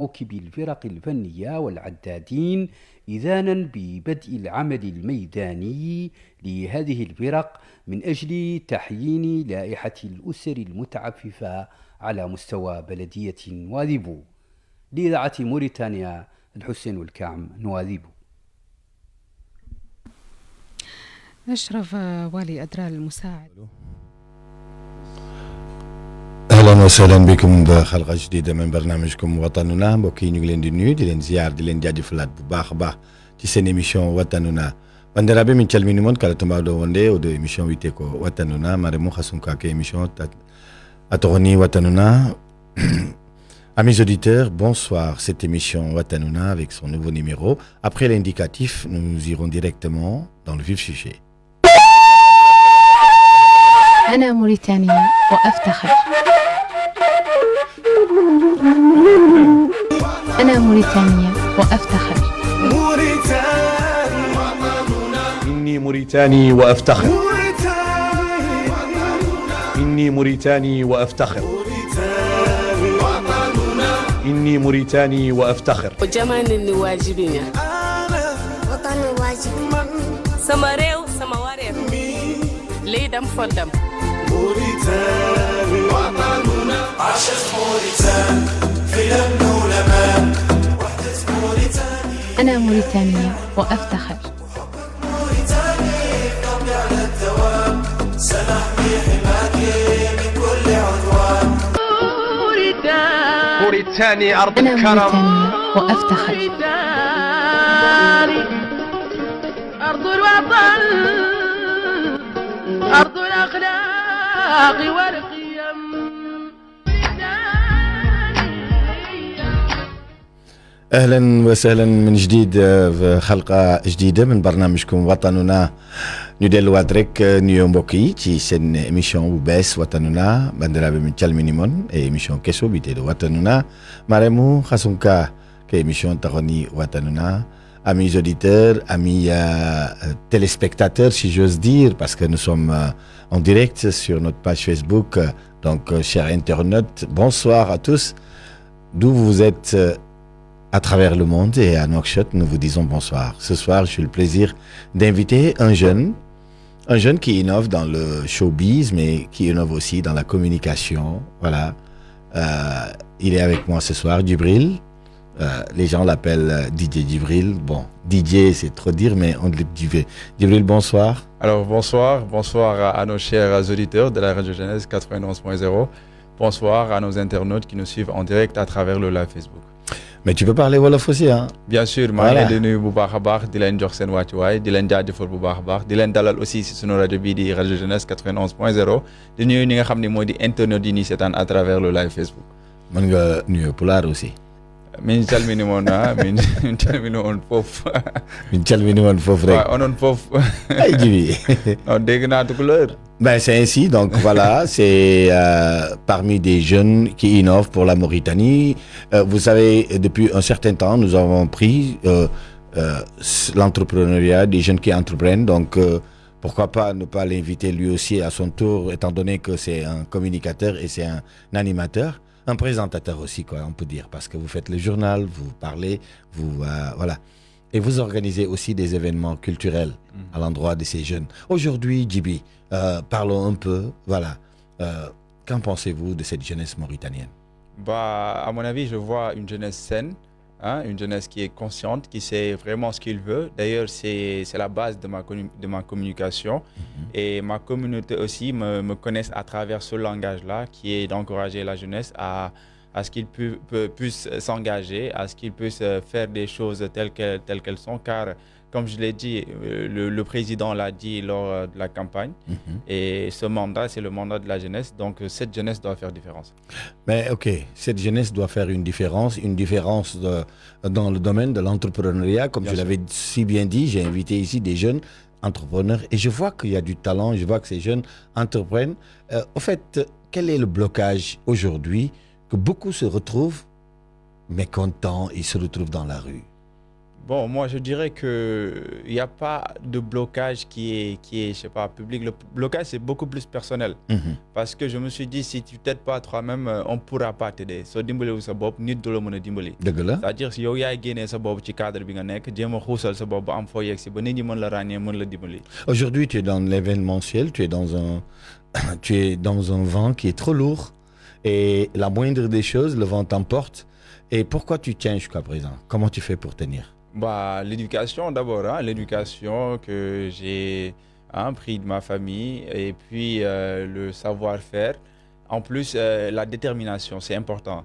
موكبي الفرق الفنية والعدادين إذانا ببدء العمل الميداني لهذه الفرق من أجل تحيين لائحة الأسر المتعففة على مستوى بلدية نواذيبو. لإذاعة موريتانيا، الحسين والكعم، نواذيبو. أشرف والي أدرال المساعد. اهلا وسهلا بكم بحلقه جديده من برنامجكم وطننا. mbokk yi ñu ngi leen di nuyu di leen ziar di leen jaajëfalaat bu baax a baax ci seen émission watanuna. bandiraɓe min calmini mon kala to mbawɗo wonde oɗo émission wiyete ko watanuna mare mo hasunka ke émission atogoni watanuna. Amis auditeurs, bonsoir. Cette émission Watanuna avec son nouveau numéro. Après l'indicatif, nous irons directement dans le vif sujet. أنا موريتانية وأفتخر. أنا موريتانية وأفتخر. إني موريتاني وأفتخر. إني موريتاني وأفتخر. إني موريتاني وأفتخر. وجماني واجبين. وطني واجب. سماريو سمواريو. ليدم فدم. موريتاني وطننا. عاشت موريتان في الأمن والأمان. وحدة موريتاني. أنا موريتانية وأفتخر. موريتاني قبل على الدوام. سنحمي حماكي من كل عدوان. موريتاني أرض أنا الكرم. موريتانية وأفتخر. أرض الوطن. أرض الأخلاق والقيم. اهلا وسهلا من جديد في حلقه جديده من برنامجكم وطننا. ñu delluwaat rek nuyoo mbokk yi ci seen émission bu bees watanuna bandiraɓe min calmini mon e émission kesso biteɗo watanuna maremu hasunka ke émission taxoni watanuna. Amis auditeurs, amis téléspectateurs si j'ose dire, parce que nous sommes en direct sur notre page Facebook. Donc chers internautes, bonsoir à tous d'où vous êtes à travers le monde, et à Nouakchott nous vous disons bonsoir. Ce soir j'ai le plaisir d'inviter un jeune qui innove dans le showbiz, mais qui innove aussi dans la communication. Voilà, il est avec moi ce soir, Djibril. Les gens l'appellent DJ Djibril. Bon, DJ c'est trop dire, mais on dit Djibril, bonsoir. Alors bonsoir à nos chers auditeurs de la Radio Genèse 91.0. Bonsoir à nos internautes qui nous suivent en direct à travers le live Facebook. Mais tu peux parler Wolof aussi, hein? Bien sûr, maa Voilà. ngi leen di nuyu bu baax a baax di leen jox seen wàccuwaay di leen jaajëfal bu baax a baax di leen dalal aussi si sunu rajo bii di Radio Genèse 91.0 di nuyu ñi nga xam ne moo di internautes yi ñuy seetaan à travers le live Facebook. mën nga nuyu pulaar aussi. min calmini moon min calmini on foofu. min calmini woon foofu rek. waaw onon foofu. ay jibi. non dégg naa tukulóor. Ben c'est ainsi, donc voilà, c'est parmi des jeunes qui innovent pour la Mauritanie. Vous savez, depuis un certain temps, nous avons pris l'entrepreneuriat des jeunes qui entreprennent, donc pourquoi pas ne pas l'inviter lui aussi à son tour, étant donné que c'est un communicateur et c'est un animateur, un présentateur aussi, quoi, on peut dire, parce que vous faites le journal, vous parlez, vous voilà. Et vous organisez aussi des événements culturels à l'endroit de ces jeunes. Aujourd'hui, Djibi, parlons un peu, voilà. Qu'en pensez-vous de cette jeunesse mauritanienne? Bah, à mon avis, je vois une jeunesse saine, hein, une jeunesse qui est consciente, qui sait vraiment ce qu'il veut. D'ailleurs, c'est la base de ma communication. Et ma communauté aussi me connaissent à travers ce langage-là, qui est d'encourager la jeunesse à ce qu'ils puissent s'engager, à ce qu'ils puissent faire des choses telles qu'elles sont, car comme je l'ai dit, le président l'a dit lors de la campagne, et ce mandat, c'est le mandat de la jeunesse, donc cette jeunesse doit faire différence. Mais ok, cette jeunesse doit faire une différence dans le domaine de l'entrepreneuriat, comme Bien je sûr. l'avais si bien dit, j'ai invité ici des jeunes entrepreneurs, et je vois qu'il y a du talent, je vois que ces jeunes entreprennent. Au fait, quel est le blocage aujourd'hui que beaucoup se retrouvent mécontents, ils se retrouvent dans la rue? Bon, moi, je dirais qu'il n'y a pas de blocage qui est, je sais pas, public. Le blocage, c'est beaucoup plus personnel. Parce que je me suis dit, si tu ne t'aides pas toi-même, on ne pourra pas t'aider. So, dimbali wu sa bopp, nit du la mën a dimbali. dëgg la C'est-à-dire, si yow yaay génnee sa bopp ci cadre bi nga nekk, jéem a xuusal sa bopp ba am foo yegg si ba nit ñi mën la ràññee, mën la dimbali. Aujourd'hui, tu es dans l'événementiel, tu es dans un vent qui est trop lourd et la moindre des choses, le vent t'emporte. Et pourquoi tu tiens jusqu'à présent? Comment tu fais pour tenir? Bah, l'éducation d'abord, hein, l'éducation que j'ai pris de ma famille et puis le savoir-faire. En plus, la détermination, c'est important.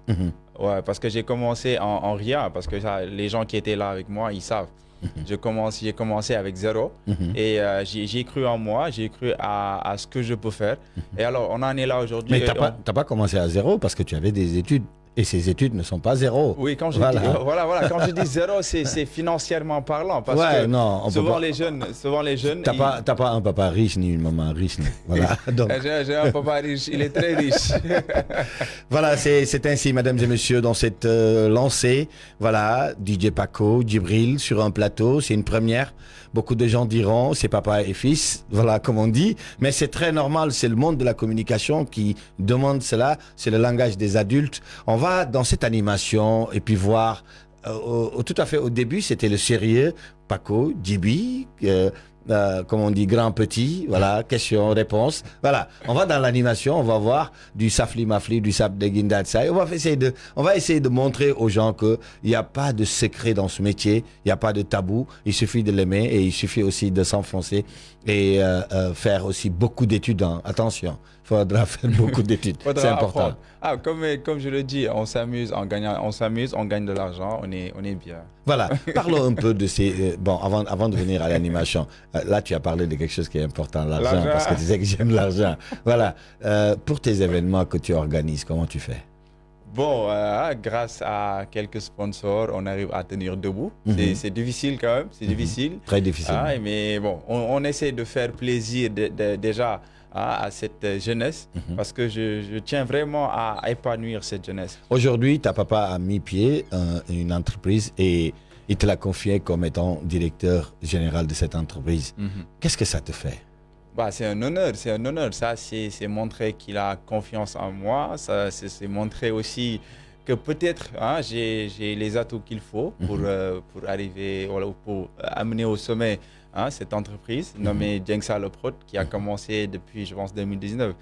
Ouais, parce que j'ai commencé en rien, parce que les gens qui étaient là avec moi, ils savent. J'ai commencé avec zéro et j'ai cru en moi, j'ai cru à ce que je peux faire. Et alors, on en est là aujourd'hui. Mais t'as pas commencé à zéro parce que tu avais des études. Et ces études ne sont pas zéro. Oui, quand je dis, quand je dis zéro, c'est financièrement parlant. Parce que non, souvent les jeunes. T'as pas un papa riche ni une maman riche. Voilà. Donc. J'ai un papa riche, il est très riche. Voilà, c'est ainsi, mesdames et messieurs, dans cette lancée. Voilà, DJ Paco, Djibril sur un plateau, c'est une première. Beaucoup de gens diront, c'est papa et fils, voilà, comme on dit. Mais c'est très normal, c'est le monde de la communication qui demande cela. C'est le langage des adultes. On va dans cette animation et puis voir, tout à fait au début, c'était le sérieux. Paco, Djibi, comme on dit, grand-petit, voilà, question-réponse. Voilà, on va dans l'animation, on va voir du safli-mafli, du sap de Guindatsa. On va essayer de montrer aux gens qu'il n'y a pas de secret dans ce métier, il n'y a pas de tabou, il suffit de l'aimer et il suffit aussi de s'enfoncer et faire aussi beaucoup d'études. Attention, il faudra faire beaucoup d'études, c'est important. Comme je le dis, on s'amuse, on gagne de l'argent, on est bien. Voilà, parlons un peu de ces... bon, avant de venir à l'animation, là tu as parlé de quelque chose qui est important, l'argent, parce que tu sais que j'aime l'argent. Voilà, pour tes événements que tu organises, comment tu fais? Bon, grâce à quelques sponsors, on arrive à tenir debout. C'est difficile quand même, c'est difficile. Très difficile. Mais bon, on essaie de faire plaisir déjà à cette jeunesse, parce que je tiens vraiment à épanouir cette jeunesse. Aujourd'hui, ta papa a mis pied une entreprise et il te l'a confié comme étant directeur général de cette entreprise. Qu'est-ce que ça te fait? Bah, c'est un honneur. Ça, c'est montrer qu'il a confiance en moi. Ça, c'est montrer aussi que peut-être j'ai les atouts qu'il faut pour arriver, voilà, pour amener au sommet cette entreprise nommée Diengsa Le Prod, qui a commencé depuis, je pense, 2019.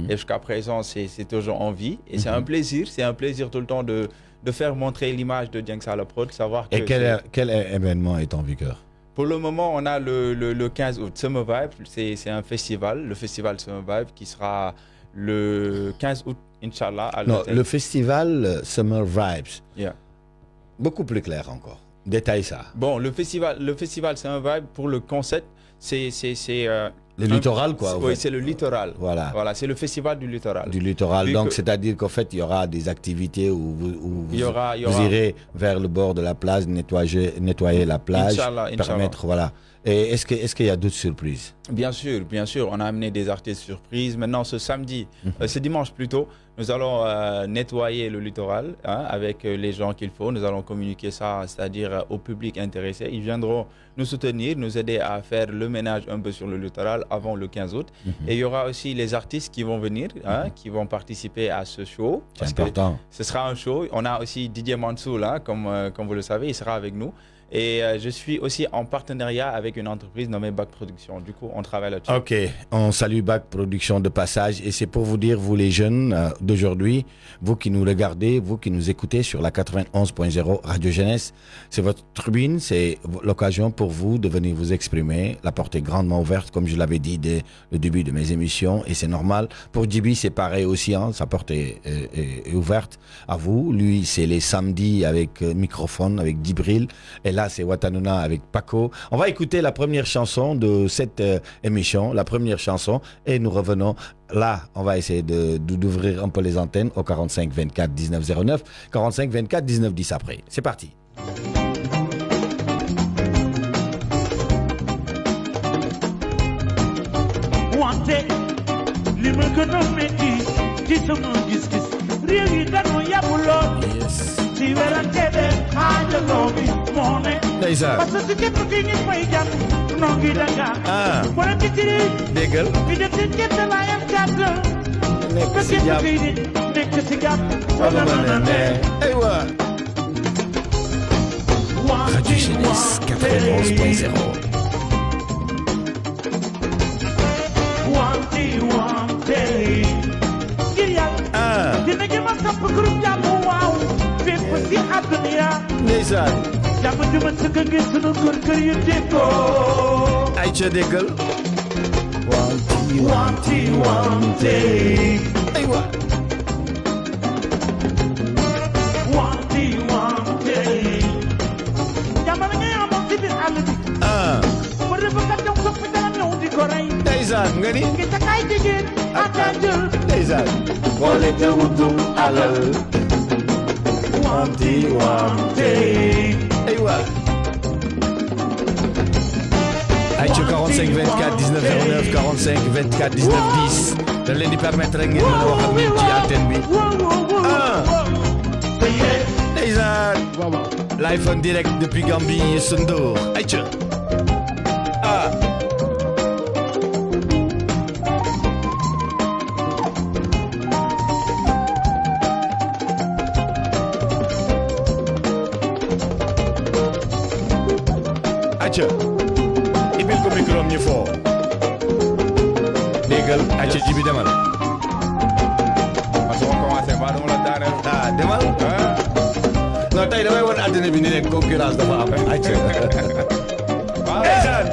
Et jusqu'à présent, c'est toujours en vie. Et c'est un plaisir tout le temps de faire montrer l'image de Diengsa Le Prod, savoir que... Et quel événement est en vigueur? Pour le moment, on a le 15 août, Summer Vibe. C'est un festival, le festival Summer Vibe, qui sera le 15 août, Inch'Allah. Non, le festival Summer Vibes. Yeah. Beaucoup plus clair encore. Détaille ça. Bon, le festival Summer Vibe, pour le concept, c'est le littoral, quoi. Oui, c'est le littoral. Voilà, c'est le festival du littoral. Du littoral. Donc, c'est-à-dire qu'en fait, il y aura des activités où vous irez vers le bord de la plage, nettoyer la plage, permettre, voilà. Et est-ce qu'il y a d'autres surprises? Bien sûr. On a amené des artistes surprises. Maintenant, ce dimanche plutôt, nous allons nettoyer le littoral avec les gens qu'il faut. Nous allons communiquer ça, c'est-à-dire au public intéressé. Ils viendront nous soutenir, nous aider à faire le ménage un peu sur le littoral avant le 15 août. Et il y aura aussi les artistes qui vont venir, qui vont participer à ce show. C'est important. Ce sera un show. On a aussi Didier Mansour, comme vous le savez, il sera avec nous. Et je suis aussi en partenariat avec une entreprise nommée Bac Production. Du coup, on travaille là-dessus. Ok, on salue Bac Production de passage. Et c'est pour vous dire, vous les jeunes d'aujourd'hui, vous qui nous regardez, vous qui nous écoutez sur la 91.0 Radio Jeunesse, c'est votre tribune, c'est l'occasion pour vous de venir vous exprimer. La porte est grandement ouverte, comme je l'avais dit dès le début de mes émissions. Et c'est normal. Pour Djibi, c'est pareil aussi. Sa porte est ouverte à vous. Lui, c'est les samedis avec microphone, avec Djibril. Et là, c'est Watanuna avec Paco. On va écouter la première chanson de cette émission, la première chanson, et nous revenons. Là, on va essayer d'ouvrir un peu les antennes au 45 24 19 09, 45 24 19 10 après. C'est parti. ndeysaan parce que képp ki ngi may jàpp noo ngi danga wala ci tiri déggal ñu def seen képp laayam gàtt nekk ba si képp jàmm ki di nekk si gàtt wala ma ne ne aywa Radio Jeunesse 91.0 dina jëma samp groupe jàmm waaw fépp si àdduna ndeysaan jàmm juma sëkk ngir sunu kër yu déggoo ay ca déggal wanti aywa wanti jàmm la ngay amoon si biir àll bi ba rëbbkat ñëw sopp dara ñëw di ko rey ndeysaan nga ni ngi takay jigéen ak a jël ndeysaan boole te wutum alal wanti aywa ay ca 45 24 19 09 45 24 19 10 da leen di permettre ngeen mën a wax ak ñun ci antenne bi ndeysaan live en direct depuis Gambie Youssou Ndour ay ca acca ibil ko micro ñu foo déggal acca ji bi demal ma sama commencé ba dama la daaneel demal non tey damay won àddina bi ni leen concurrence dafa am acca ndeysaan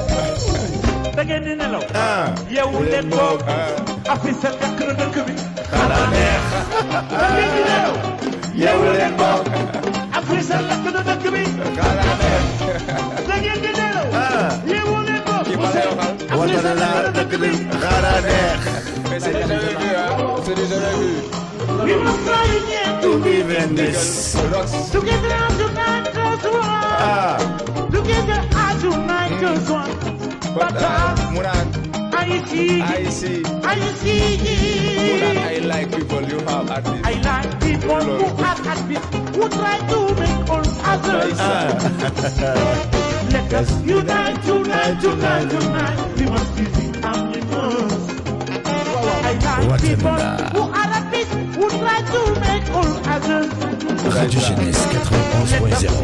da ngeen di nelaw yeewu leen boog affiche sa takk na dëkk bi xanaa neex da ngeen di nelaw yeewu leen boog affiche sa takk na dëkk bi xanaa neex da ngeen di nelaw yeewu leen boog wata na dëkk bi xanaa neex mais c'est déjà vu c'est déjà vu we must fly again to be Venice together as united as one together as united as one but Munan I see Munan I like people you have artists I like people who have artists who try to make all others let us unite we must be the animals I like people who are artists who try to make all others Radio Jeunesse 91.0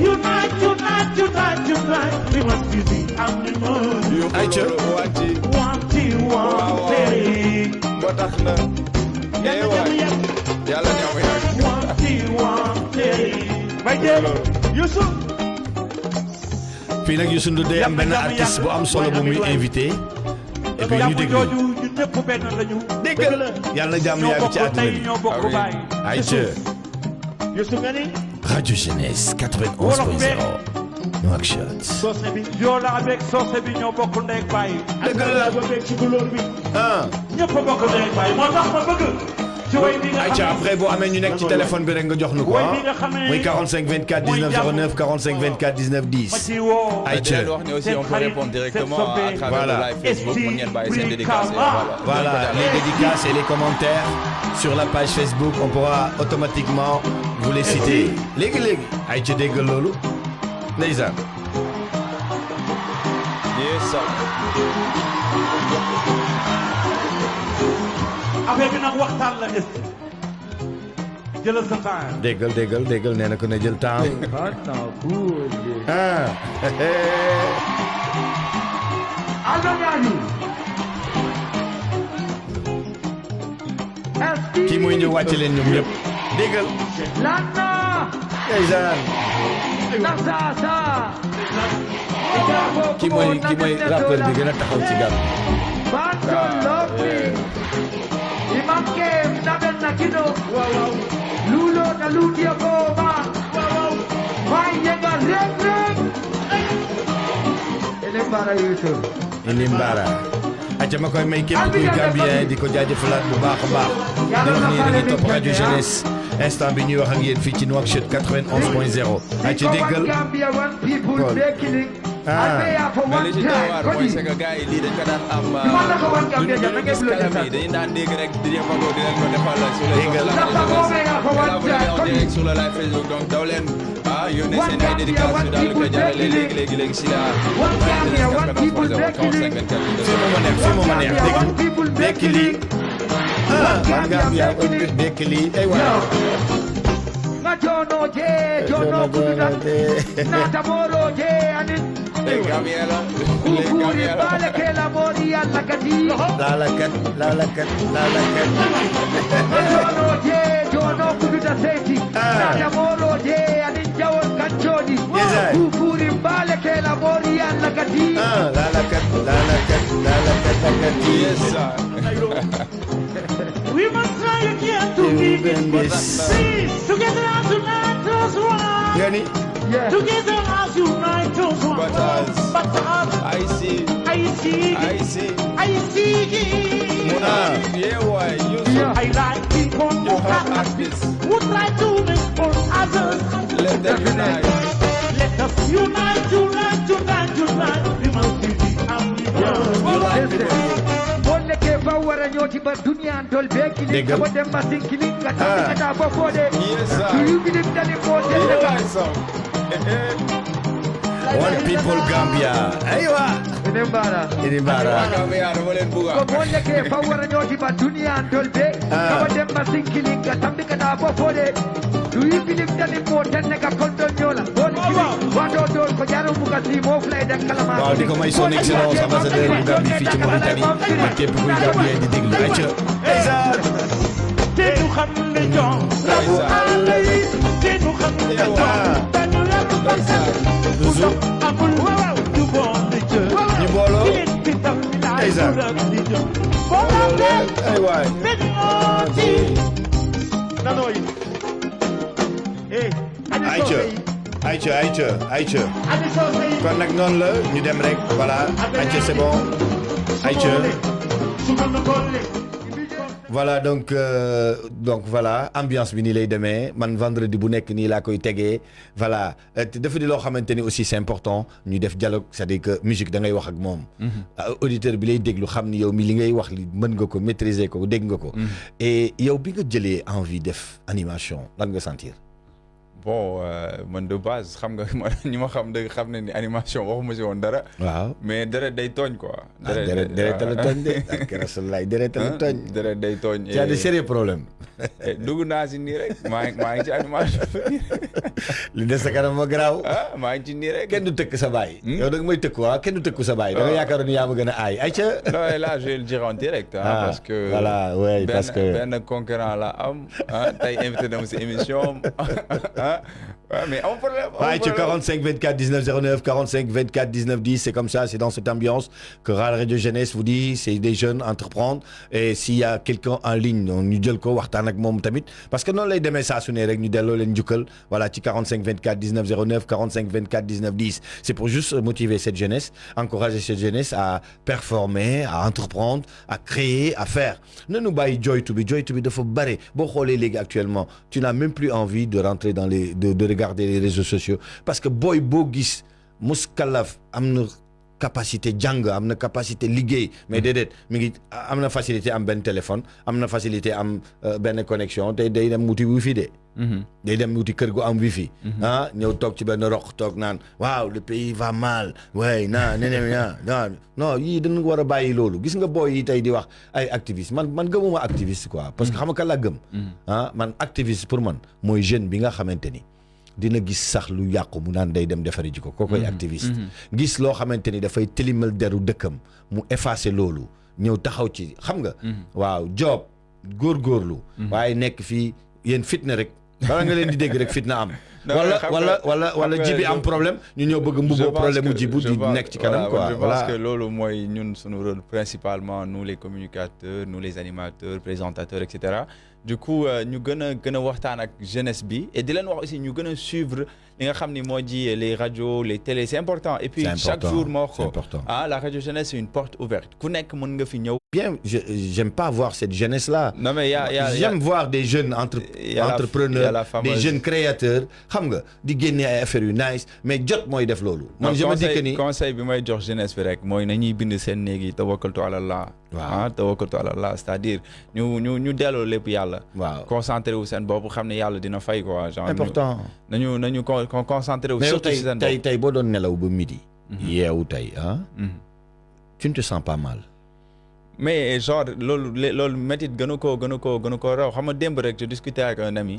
unite we must be the animals ayca wanti ba tax na yàlla ñaaw yàgg may dee Youssou fii nag Youssou Ndour day am benn artiste bu am solo bu muy invité et puis ñu déglu ñun ñëpp benn lañu déggal yàlla na jàmm yàgg ci àddina bi ñoo bokk baay ayca Youssou nga ni Radio Jeunesse 91.0 Nouakchott soose bi Joola avec soose bi ñoo bokk ndey ak baay dëgg la ba beeg ci couleur bi ñëpp bokk ndey ak baay moo tax ma bëgg ci way bi nga ayca après boo amee ñu nekk ci téléphone bi rek nga jox nu ko muy 45 24 19 09 45 24 19 10 ayca wax ne aussi on peut répondre directement à travers le live Facebook mun ngeen bàyyi seen dédicace voilà les dédicaces et les commentaires sur la page Facebook on pourra automatiquement vous les citer léegi ayca dégg loolu ndeysaan yes affaire bi nag waxtaan la est jëlal sa temps déggal nee na ko ne jël temps kii mooy ñëw wàcc leen ñoom ñëpp déggal ndeysaan kii mooy rappeur bi gën a taxaw ci gàmm Ilimbara acca ma koy may képp kuy Gambien di ko jaajëfalaat bu baax a baax di wax ni dañuy topp Radio Jeunesse instant bi ñuy wax ak yéen fii ci Nouakchott 91.0 acca déggal mais li ci doy waar mooy c'est que gars yi lii dañ ko daan am duñu gis kalam yi dañu daan dégg rek di leen ko defal sur les sur le live Facebook donc daw leen yónnee seen ay dédicaces daal di koy jàllale léegi si la. fi mu ma neex dekki lii One Gambia dekki lii ay waay Jono kududa nata moro je anin kukuri bale ke la mori alla kati lalakat Jono kududa seti nata moro je anin jawon kanchoni kukuri bale ke la mori alla kati lalakat yes sir. We must try again to keep it please together as united as one. Yani Together as united as one. But I see. Mona, yeah, why you so I like people who have this. Would like to make for others. let them unite. Let us unite. We must be the Bolle ke bawara nyoti ba dunia ndol be kili Déggal. ko dem ma sinkili ka ta ba fode Yes, sir. you believe that it was Yeah, why so? One People Gambia aywa Nembara Idibara Gambia dama leen bugga. ko bolle ke bawara nyoti ba dunia ndol be ko dem ma sinkili ka tambi ka ba fode do you believe that it was ten ka kondo nyola bolle wado do ko jaru buka si mo flay dan kalama waaw di ko may son excellence ambassadeur bu Gambie fii ci Mauritanie ak képp kuy Gambien di déglu ayca te ñu xam ne ñoom rabu àll yi te ñu xam ne ñoom dañu la ko bakal bu sopp amul waaw du bon di jë ñu booloo di tam la Ndeysaan. di jë booloo leen ay waay meññooti nanoy ayca ani soose yi kon nag noonu la ñu dem rek voilà ayca c'est bon ayca su ko boole voilà donc voilà ambiance bi nii lay demee man vendredi bu nekk nii laa koy tegee voilà te dafa di loo xamante ni aussi c'est important ñu def dialogue c'est-à-dire que musique da ngay wax ak moom. auditeur bi lay déglu xam ni yow mi li ngay wax li mën nga ko maîtriser ko dégg nga ko. et yow bi nga jëlee envie def animation lan nga sentir. Bon man de base xam nga ñi ma xam dëgg xam ne ni animation waxuma si woon dara. waaw mais deret day tooñ quoi. deret la tooñ de ak Rasulullah deret la tooñ. deret day tooñ. y a de sérieux problèmes. dugg naa si nii rek maa ngi ci animation li des sa kanam ma garaaw. maa ngi ci nii rek. kenn du tëkk sa baay. yow da nga may tëkk waa kenn du tëkku sa baay. da nga yaakaaroon ni yaa ma gën a aay ayca. non là je vais le dire en direct. parce que voilà oui parce que benn concurrent la am tey invité na ma si émission mais on problème. Ouais, 45 24 19 09 45 24 19 10 c'est comme ça, c'est dans cette ambiance que Radio Jeunesse vous dit c'est des jeunes entreprendre et s'il y a quelqu'un en ligne ñu jël ko waxtaan ak moom tamit parce que noonu lay demee saa su ne rek ñu delloo leen njukkal voilà ci 45 24 19 09 45 24 19 10 c'est pour juste motiver cette jeunesse, encourager cette jeunesse à performer, à entreprendre, à créer, à faire. Nanu bàyyi joytu bi dafa bare boo xoolee léegi actuellement tu n'as même plus envie de rentrer dans les de regarder les réseaux sociaux parce que booy boo gis muskalaf am na capacité jàng am na capacité liggéey mais déedéet mi ngi am na facilité am benn téléphone am na facilité am benn connexion te day dem wuti wifi de day dem wuti kër gu am wifi ñëw toog ci benn roq toog naan waaw le pays va mal way non yii dañu war a bàyyi loolu gis nga booy yi tey di wax ay activiste man gëmuma activiste quoi parce que xam nga kan laa gëm man activiste pour man mooy jeune bi nga xamante ni dina gis sax lu yàqu mu naan day dem defari ji ko kookoy activiste gis loo xamante ni dafay tilimal deru dëkkam mu effacer loolu ñëw taxaw ci xam nga waaw job góorgóorlu waaye nekk fii yéen fitna rek bala nga leen di dégg rek fitna am wala jibi am problème ñu ñëw bëgg mbubboo problème mu jibu di nekk ci kanam quoi je pense que loolu mooy ñun suñu rôle principalement nous les communicateurs nous les animateurs présentateurs etc. Du coup ñu gën a waxtaan ak jeunesse bi et di leen wax aussi ñu gën a suivre li nga xam ni moo ji les radios les télés c'est important et puis chaque jour moo ko la radio jeunesse c'est une porte ouverte ku nekk mën nga fi ñëw. Bien, j'aime pas voir cette jeunesse-là. Non mais j'aime voir des jeunes entrepreneurs, des jeunes créateurs. xam nga di génne ay affaires yu nice mais jot mooy def loolu. man je me dis que ni conseil bi may jox jeunesse bi rek mooy nañuy bind seen néeg yi tawakkaltu ala Allah. waaw tawakkaltu ala Allah c'est-à-dire ñu delloo lépp yàlla. waaw concentré wu seen bopp xam ne yàlla dina fay quoi. genre important nañu concentré wu. surtout si seen bopp mais tey boo doon nelaw ba midi. yeewu tey ah. tu ne te sens pas mal. mais genre loolu métit gënu koo raw xam nga démb rek je discutais avec un ami.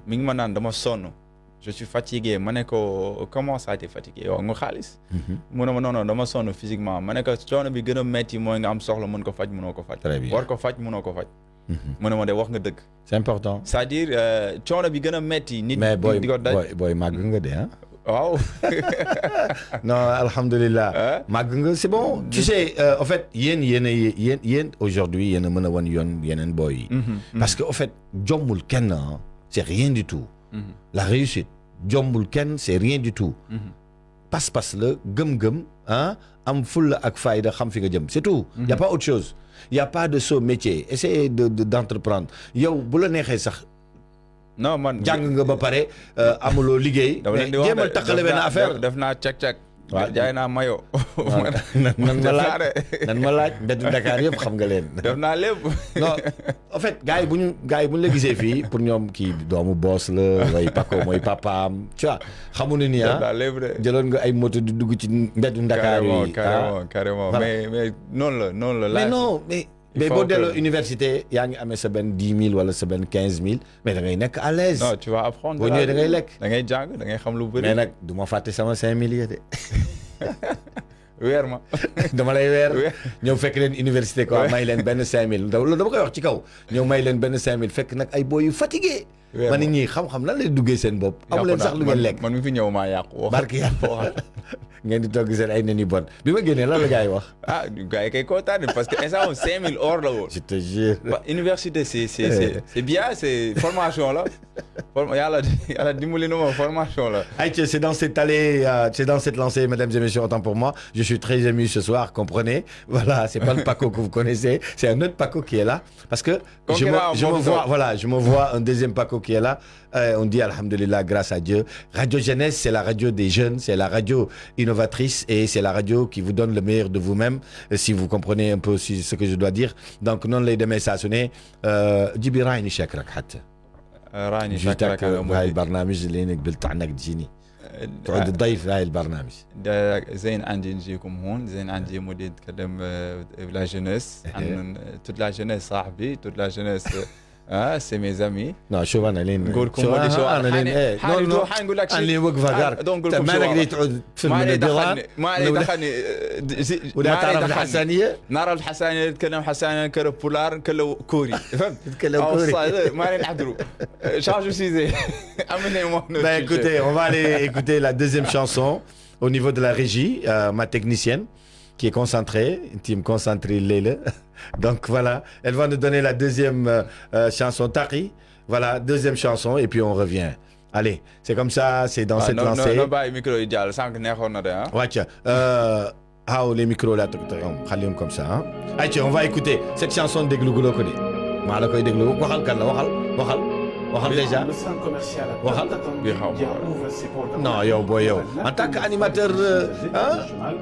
mi ngi ma naan dama sonn. je suis fatigué ma ne ko comment ça t'es fatigué yow nga xaalis. mu ne ma non dama sonn physiquement ma ne ko coono bi gën a métti mooy nga am soxla mën ko faj mënoo ko faj. très bien war ko faj mënoo ko faj. mu ne ma de wax nga dëgg. c'est important. c'est-à-dire coono bi gën a métti. nit mais di ko daj booy màgg nga de ah. waaw. non alhamdulilah. màgg nga c'est bon. tu sais en fait yéen aujourd'hui yéen a mën a wan yoon yeneen booy yi. parce que en fait jombul kenn c'est rien du tout. la réussite jombul kenn c'est rien du tout. pas-pas la gëm-gëm am fulla ak fayda xam fi nga jëm c'est tout. y a pas autre chose. y a pas de saut métier essayez d'entreprendre yow bu la neexee sax. non man jàng nga ba pare amuloo liggéey. mais jéemal taxale benn affaire def naa cek. waaw jaay naa mayo. nan ma laaj mbeddu Dakar yëpp xam nga leen. def naa lépp. non en fait gars yi bu ñu la gisee fii pour ñoom kii doomu boss la way Paco mooy papaam tu vois xamuñu ni jëloon nga ay moto di dugg ci mbeddu Dakar yi. carrément mais noonu la. mais non mais boo delloo université yaa ngi amee sa benn 10 000 wala sa benn 15 000 mais da ngay nekk à l'aise. non tu vas apprendre. boo ñëwee da ngay lekk. da ngay jàng da ngay xam lu bëri. mais nag du ma fàtte sama 5 000 de. weer ma. dama lay weer ñëw fekk leen université quoi may leen benn 5 000 loolu dama koy wax ci kaw ñëw may leen benn 5 000 fekk nag ay boy yu fatigué. ma nit ñi xam-xam lan lay duggee seen bopp. amu leen sax lu ngeen lekk man mi fi ñëw maa yàqu. barki yàlla ngeen di togg seen ay nen yu bon bi ma génnee lan la gars yi wax. gars yi kay kontaan parce que instant 5000 or la woon. je te jure. université c'est bien c'est formation la. yàlla dimbali na ma formation la. Aïcha, c'est dans cette allée, c'est dans cette lancée, mesdames et messieurs, autant pour moi. Je suis très ému ce soir, comprenez. Voilà, c'est pas le Paco que vous connaissez, c'est un autre Paco qui est là. Parce que je me vois un deuxième Paco qui est là. On dit alhamdulillah, grâce à Dieu. Radio Jeunesse, c'est la radio des jeunes, c'est la radio innovatrice et c'est la radio qui vous donne le meilleur de vous-même, si vous comprenez un peu aussi ce que je dois dire. Donc, non les demain ça sonné. Djibira ni shakrak hatta. راني شكرك هاي البرنامج اللي قبلت عنك تجيني تعود تضيف هاي البرنامج. زين عندي نجيكم هون زين عندي مودي نتكلم لا جينيس عن توت لا جينيس صاحبي توت لا جينيس سي مي زامي. لا شوف انا لين نقول لكم انا لين حنقول لك شيء اللي وقفه دار ما نقدر تعود في الديوان ما علي دخلني ولا تعرف الحسانيه نرى الحسانيه نتكلم حسانيه نكلم بولار نكلم كوري فهمت نتكلم كوري ما علي نحضروا change aussi ben écoutez on va aller écouter la deuxième chanson au niveau de la régie ma technicienne qui est concentrée, team concentrée Léla. Donc voilà, elle va nous donner la deuxième chanson Tari. Voilà, deuxième chanson et puis on revient. Allez, c'est comme ça, c'est dans cette lancée. Non, pas micro idéal, sans que n'ayons rien. Ouais, tiens. Les micros là, comme ça. Hein. Allez, tiens, on va écouter cette chanson de Glouglou Kone. Malakoy de Glouglou. Waxal déjà waxal non yow booy yow en tant qu'animateur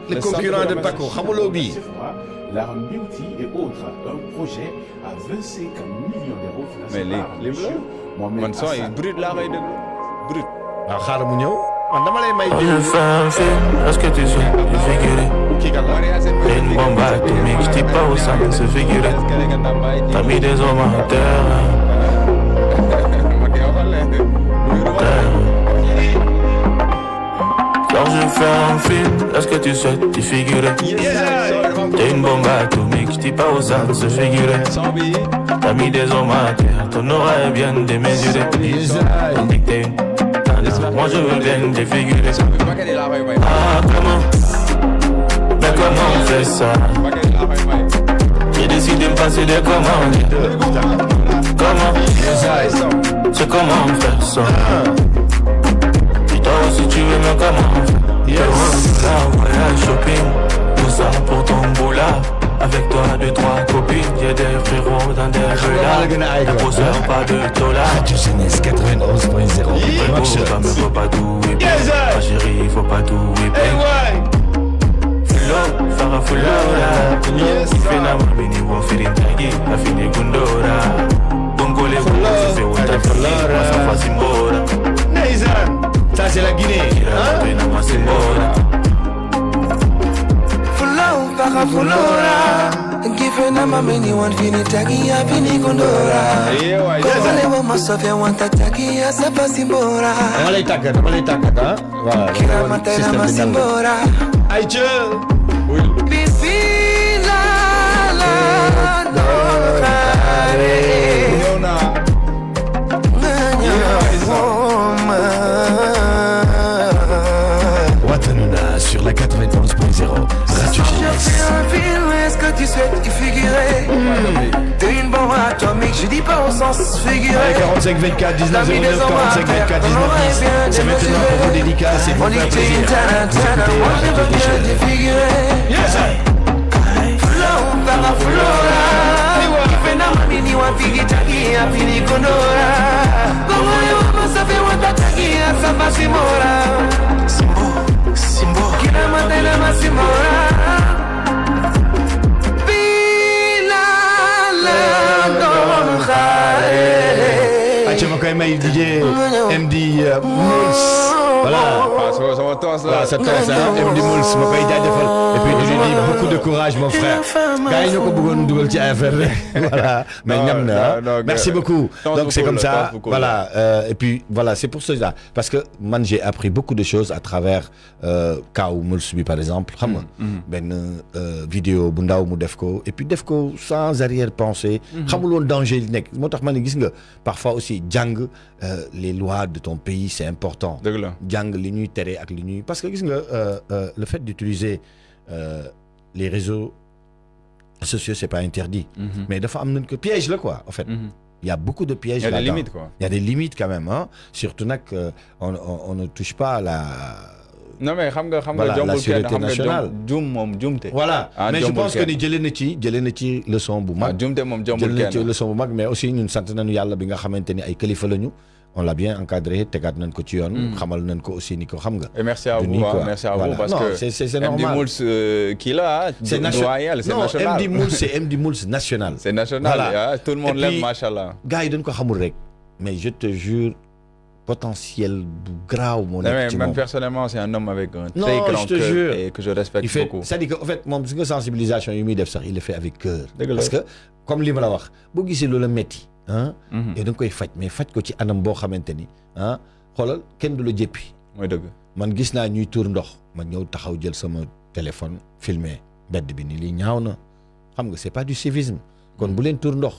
le concurrent de Paco xamuloo bii la Beauty et autres un projet à 25 millions d'euros financé par man son yi brut laa koy déglu brut waaw xaaral mu ñëw man dama lay may est-ce que tu sais du figuré t'es une bombe atomique je dis pas où ça se figurer t'as mis des hommes à terre. Quand je fais un film, est-ce que tu sais t'y figurer? T'es une bombe atomique, je dis pas aux âmes se figurer. T'as mis des hommes à terre, ton aura est bien démesuré. On dit que t'es une tana, moi je veux bien défigurer. Ah comment? Mais comment on fait ça? J'ai décidé de me passer des commandes. Comment? C'est comment faire ça? Toi aussi tu veux me comment? Yes. Là, voyage shopping, tout ça pour ton boulard. avec toi, 2-3 copines. Y'a des frérots dans des villas. La poseur, pas de dollars. Radio Jeunesse 91.0. Pas me faut pas tout whipper. Ma chérie, faut pas tout whipper. Fulo, fara fulora. Ifena mabini wo firin tagi. Afini gundora. Bongole wo se wata fulora. Masa fasimbora. Neyzan, ça c'est la Guinée. Hein? Masimbora. Fulo, fara fulora. Ifena mabini wo firin tagi. Afini gundora. Bongole wo masa wata tagi. Masa fasimbora. Malay takat, hein? Voilà. Kira matena masimbora. Aïe, Bibi la la Watanuna sur la 91.0. Radio Jeunesse. Est-ce que tu souhaites y figurer? T'es une bombe atomique, je dis pas au sens figuré. 45 24 19 09 45 24 19 10. C'est maintenant pour vos dédicaces et pour faire plaisir. Moi je veux bien te figurer. Yes, Flow, para flora. Kifena mamini wa figitaki ya fini konora. Como yo vamos a ver wa taki ya samba simora. Simbo, kina matela masimora. Tu vas quand même aller DJ MD Mouls. Voilà. Ça tosse, hein. MD Mouls, ma koy jaajëfal. Et puis je lui dis beaucoup de courage, mon frère. Gars yi ñoo ko bëggoon dugal ci affaire. Voilà. Mais ñam na. Merci beaucoup. Donc c'est comme ça. Voilà. Et puis voilà, c'est pour ça. Parce que man j'ai appris beaucoup de choses à travers Kaw Mouls bi par exemple. Xam nga. Ben vidéo bu ndaw mu def ko. Et puis def ko sans arrière-pensée. Xamul woon danger li nekk. Moo tax ma ne gis nga parfois aussi jàng les lois de ton pays c'est important. dëgg la jàng li ñuy tere ak li ñuy parce que gis nga le fait d'utiliser les réseaux sociaux c'est pas interdit. Mais dafa am nañ ko piège la quoi en fait. Il y a beaucoup de pièges là-dedans. Il y a des limites quoi. Il y a des limites quand même hein. Surtout nag on ne touche pas à la. Non mais xam nga la sûreté nationale. Jum moom jumte. Voilà mais je pense que ni jëlee na ci leçon bu mag. jumte moom jombul kenn jëlee na ci leçon bu mag mais aussi ñun sant nañu yàlla bi nga xamante ni ay kilifa lañu. On l'a bien encadré tegaat nañ ko ci yoon. xamal nañ ko aussi ni ko xam nga. Et merci à vous merci à vous parce que c'est normal. MD Mouls kii la c'est national. Non MD Mouls c'est MD Mouls national. C'est national voilà. Tout le monde l'aime machallah. gars yi dañ ko xamul rek mais je te jure potentiel bu graaw moo nekk ci moom. Man personnellement c'est un homme avec un très grand cœur et que je respecte beaucoup. C'est-à-dire que en fait moom si nga sensibilisation yi muy def sax il le fait avec cœur. Parce que comme li ma la wax boo gisee loola metti ah. yow da nga koy faj mais faj ko ci anam boo xamante ni ah xoolal kenn du la jéppi. mooy dëgg. man gis naa ñuy tuur ndox ma ñëw taxaw jël sama téléphone filmer mbedd bi ni lii ñaaw na xam nga c'est pas du civisme. kon bu leen tuur ndox.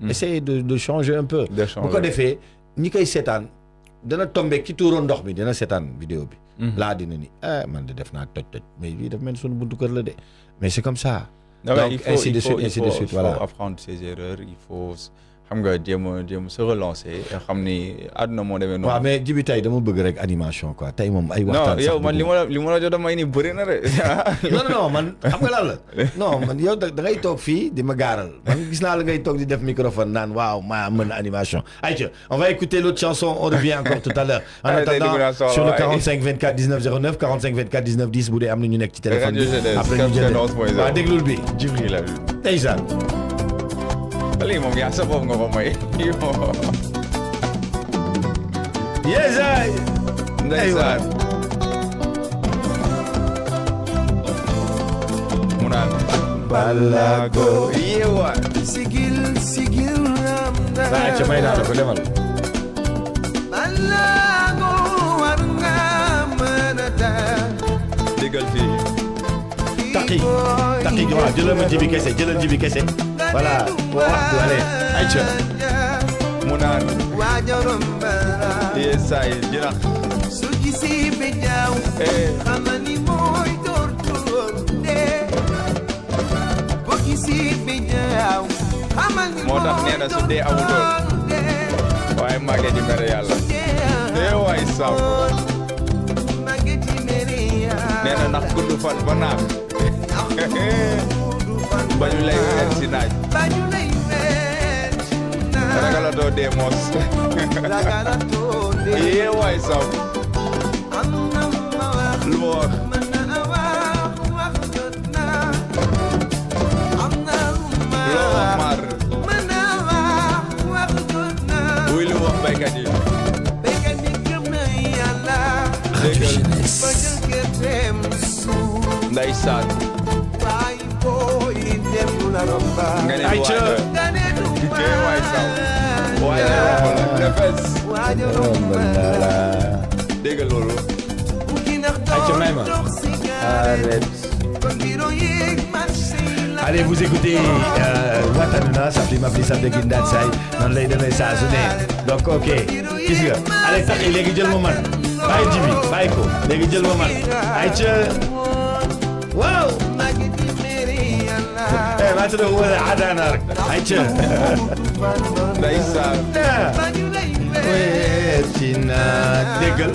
essayez de changer un peu. bu ko defee ñi koy seetaan dana tombé ki tuuroon ndox bi dina seetaan vidéo bi. laa dina ni man de def naa toj mais lii daf mel ni sunu buntu kër la de mais c'est comme ça. Donc ainsi de suite voilà. Il faut apprendre ses erreurs il faut xam nga jéem a se relancer xam ni àdduna moo demee noonu. waaw mais Djiby tey dama bëgg rek animation quoi tey moom ay waxtaan. non yow man li ma la jot a may ni bëri na de. non man xam nga lan la non man yow da ngay toog fii di ma gaaral man gis naa la ngay toog di def microphone naan waaw maa mën animation. ayca on va écouter l'autre chanson on revient encore tout à l'heure en attendant sur le 45 24 19 09 45 24 19 10 bu dee am na ñu nekk ci téléphone bi. après ñu jël waaw déglul bi Djibril la ndeysaan. lii moom yaa sa bopp nga ko may. yeesaay. ndeysaan. mu naan. Balago. yeewa. Sigil. waaw ca may naa la ko demal. Balago war nga mën a daal. déggal fii. Taki waaw jëlal ma Djiby kese. Voilà allez ayca mu naan yeesaay jinax su gisee ba ñaaw xamal ni mooy tortuur de boo gisee ba ñaaw xamal ni moo tax nee na su dee amutoon waaye màgget di mere yàlla waay saw màgget di mere yàlla nee na ndax gudd fan ba naaf bañu lay weer si naaj. bañu lay weer si naaj. ragalatoo dee mos. ragalatoo dee. yee waay saw. am na ma wax. lu ma wax. mën na wax jot na. am na ma loo wax maar. mën na wax jot na. wuy lu wax béykat yi. béykat yi gëm na yàlla. Radio Jeunesse. ba jël gërëm suuf. ndeysaan. waay booy dem la romba. nga ne du waay nga ne du waay saw. waay la defes. waay romba. dégg loolu. Allez, vous écoutez Watanuna, ça fait ma place de Gindan Sai, non lay demee saa su ne. Donc ok, gis nga. Allez tax yi léegi jël ma man. Bàyyi jibi, bàyyi ko. Léegi jël ma man. Ayca. Waaw. Eh, maa tudd wala adana rek. Ayca. Ndeysaan. Wetina déggal.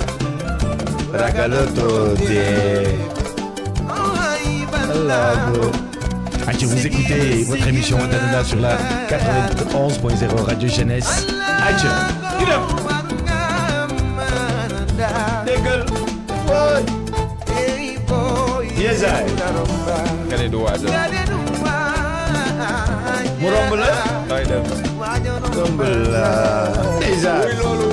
Ragaloto dee. Allez, vous écoutez votre émission Watanuna sur la 91.0 Radio Jeunesse. Allez, get up. Déggal. Yes, I. nga ne du waay mu romb la. ay dem. romb la. Yes, I. wuy loolu.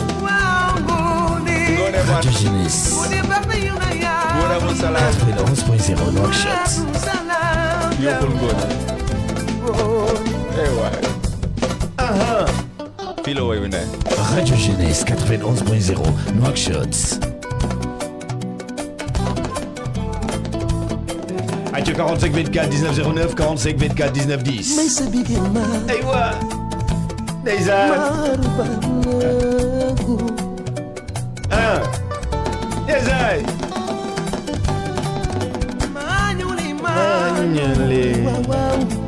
Ngoné man. Radio Jeunesse. Ngoné mu salaam. 91.0 Nouakchott. yokkul Ngoné. eh waay. fii la woy bi ne. Radio Jeunesse 91.0 Nouakchott. Aïe 45 24 19 09 45 24 19 10. Aywa. Neyza. Neyza. Mañale.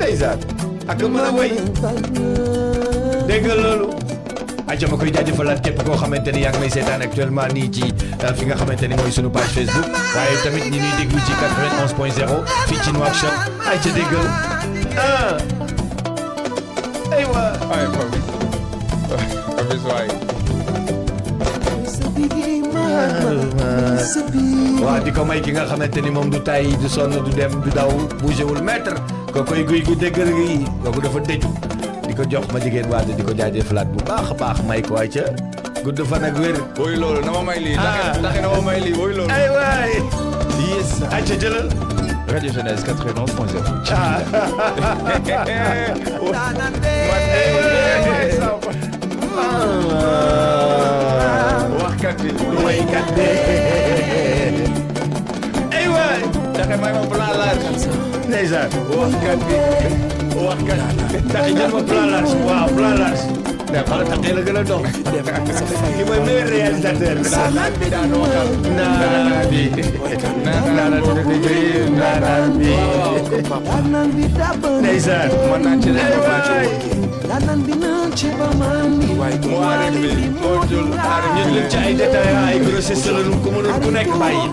Neyza. Ak mën a woy. Dégg nga loolu. Aïe ma koy jaajëfalaat képp koo xamante ni yaa ngi may seetaan actuellement nii ci fi nga xamante ni mooy sunu page Facebook waaye tamit ñi ñuy déglu ci 91.0 fii ci Nouakchott ay ca déggal aywa ay Papis waay. waaw di ko may ki nga xamante ni moom du tay du sonn du dem du daw bougé wul mètre ko koy guy gu déggal gi kooku dafa dëju di ko jox ma jigéen waate di ko jaajëfalaat bu baax a baax may ko ay ca gudd fan ak wér. woy loolu na ma may lii. ndax na ma may lii woy loolu. ay waay. yes ay ca jëlal. Radio Jeunesse 91.0. waxkat bi. waykat bi. ay waay. ndax may ma plan large. ndeysaan. waxkat bi. waxkat bi. ndax jël ma plan large waaw plan large. mais xala taxee la gën a dox. ki mooy meilleur réalisateur. naanaan bi daan waxal. naanaan bi. naanaan bi. ndeysaan. man naa ci leen ba ñun lépp ci ay détails ay grossesse la ñu ko mënoon ku nekk bàyyi.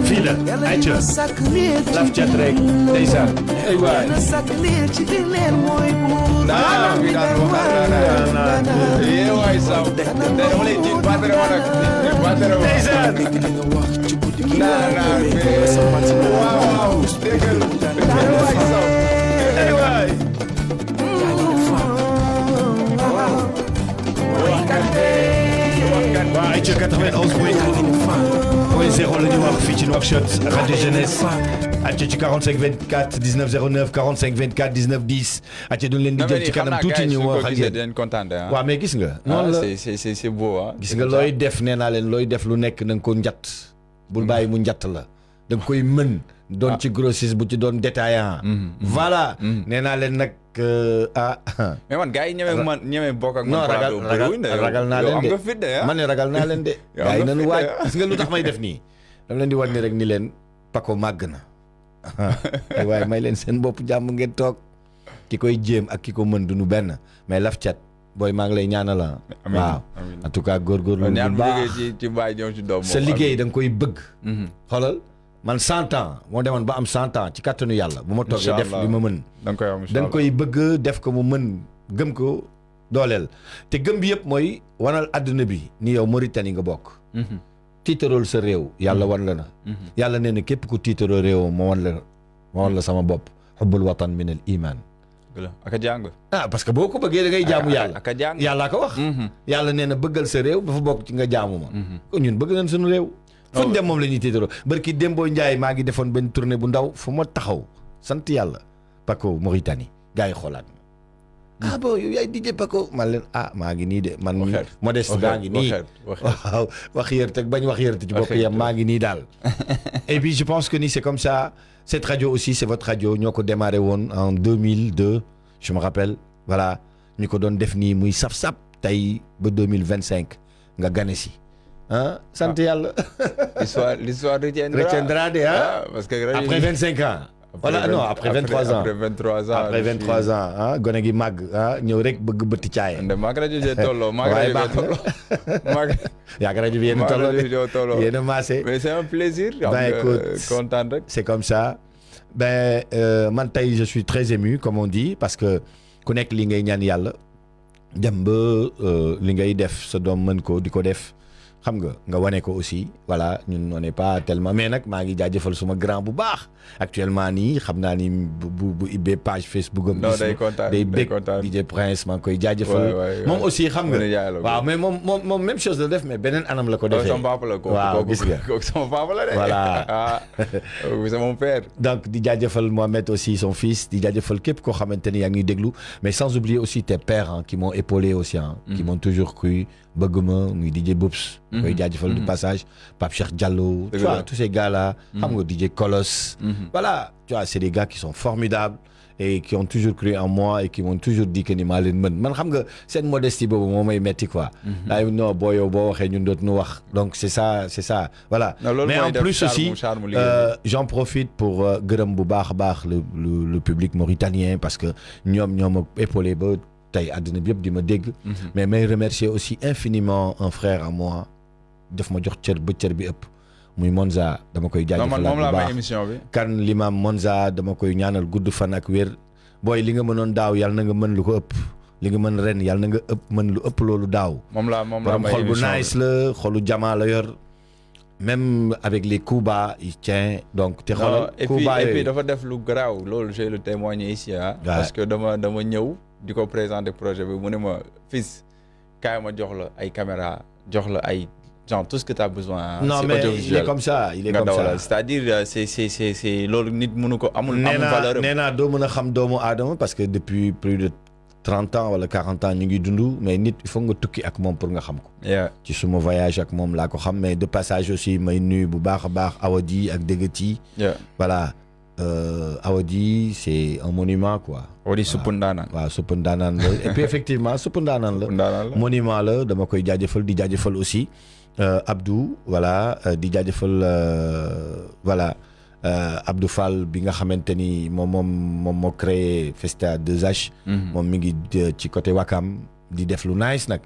fii la ay ca laf cat rek ndeysaan. ay waay. naanaan bi daan waxal naanaan. yee waay saw. dama lay ji battere ma nag. battere ma. ndeysaan. naanaan bi. waaw déggal. waay saw. ay waay. waaw ay ca 91.0 la ñu wax fii ci Nouakchott Radio Jeunesse acca ci 45 24 19 09 45 24 19 10 acca duñ leen di jël ci kanam tuuti ñu wax ak yéen waaw mais gis nga noonu la c'est beau ah gis nga looy def nee naa leen looy def lu nekk na nga ko njatt bul bàyyi mu njatt la da nga koy mën doon ci grossiste bu ci doon détaillant voilà nee naa leen nag mais man gars yi ñeme bokk ak non ragal naa leen de man ne ragal naa leen de gars yi nañu waaj gis nga lu tax may def nii dama leen di wan ni rek ni leen Paco màgg na waaye may leen seen bopp jàmm ngeen toog ki koy jéem ak ki ko mën duñu benn mais laf cat booy maa ngi lay ñaanal la waaw en tout cas góorgóorlu bu baax ci bàyyi ñëw ci doom sa liggéey da nga koy bëgg xoolal man 100 ans moo demoon ba am 100 ans ci kàttanu yàlla bu ma toogee def li ma mën da nga koy bëgg def ko mu mën gëm ko dooleel te gëm bi yëpp mooy wanal àdduna bi ni yow Mauritanie nga bokk tiitarool sa réew yàlla wan la na yàlla nee na képp ku tiitaroo réew ma wan la sama bopp xubbul watan min al iman aka jàng parce que boo ko bëggee da ngay jaamu yàlla aka jàng yàllaa ko wax yàlla nee na bëggal sa réew dafa bokk ci nga jaamu ma kon ñun bëgg nañ suñu réew fuñ dem moom la ñuy tiitaroo barki Dembo Ndiaye maa ngi defoon benn tournée bu ndaw fu ma taxaw sant yàlla Paco Mauritanie gars yi xoolaat ma bon yow yaay DJ Paco man leen maa ngi nii de man modeste gaa ngi nii waaw wax yërte ak bañ wax yërte ci bopp yam maa ngi nii daal et puis je pense que ni c'est comme ça cette radio aussi c'est votre radio ñoo ko démarré woon en 2002 je me rappelle voilà ñu ko doon def nii muy saf-sap tey ba 2025 nga gane si sant yàlla l'histoire retiendra parce que après 25 ans voilà non après 23 ans après 23 ans gone gi màgg ñëw rek bëgg bëtti caaye maag rajo bi tolloo yaag rajo bi yéen tolloo yéen a maase mais c'est un plaisir content rek c'est comme ça man tey je suis très ému comme on dit parce que ku nekk li ngay ñaan yàlla dem ba li ngay def sa doom mën ko di ko def xam nga wane ko aussi voilà ñun on n'est pas tellement mais nag maa ngi jaajëfal suma grand bu baax actuellement nii xam naa ni bu ibbee page Facebook am day bég DJ Prince maa ngi koy jaajëfal moom aussi xam nga waaw mais moom même chose la def mais beneen anam la ko defee sama papa la waaw gis nga kooku sama papa la de voilà c'est mon père donc di jaajëfal Mohamed aussi son fils di jaajëfal képp koo xamante ni yaa ngi déglu mais sans oublier aussi tes pères qui m'ont épaulé aussi qui m'ont toujours cru bëgg ma muy DJ Boubs koy jaajëfal du passage Pape Cheikh Diallo tu vois tous ces gars là xam nga DJ Kolos voilà tu vois c'est des gars qui sont formidables et qui ont toujours cru en moi et qui m'ont toujours dit que ni maa leen mën man xam nga seen modestie boobu moo may metti quoi daay non boo yow boo waxee ñun doot nu wax donc c'est ça voilà mais en plus aussi j'en profite pour gërëm bu baax a baax le public mauritanien parce que ñoom ma épaulé ba tey àddina bi yëpp di ma dégg mais may remercier aussi infiniment un frère à moi daf ma jox cër ba cër bi ëpp muy Monza dama koy jaajëfalaat bu baax kan l'imam Monza dama koy ñaanal gudd fan ak wér booy li nga mënoon daaw yàlla na nga mën lu ko ëpp li nga mën ren yàlla na nga mën lu ëpp loolu daaw moom la xol bu nice la xolu jamaa la yor même avec les coups bas il tient donc te xoolal coups bas et puis dafa def lu garaaw loolu j'ai le témoigner ici parce que dama ñëw di ko présenter projet bi mu ne ma fils kaay ma jox la ay caméra jox la ay genre tout ce que tu as besoin. non mais il est comme ça c'est-à-dire c'est loolu nit mënu ko amul valeur. nee naa doo mën a xam doomu aadama parce que depuis plus de 30 ans wala 40 ans ñu ngi dund mais nit il faut nga tukki ak moom pour nga xam ko. ci suma voyage ak moom laa ko xam mais de passage aussi may nuyu bu baax a baax Awadi ak Dégati. voilà Awadi c'est un monument quoi. Awadi suppu ndaanaan. waaw suppu ndaanaan la et puis effectivement suppu ndaanaan la. monument la dama koy jaajëfal di jaajëfal aussi. Abdou voilà di jaajëfal voilà Abdou Fall bi nga xamante ni moom moo créé Festa 2H. moom mi ngi ci côté Wakam di def lu nice nag.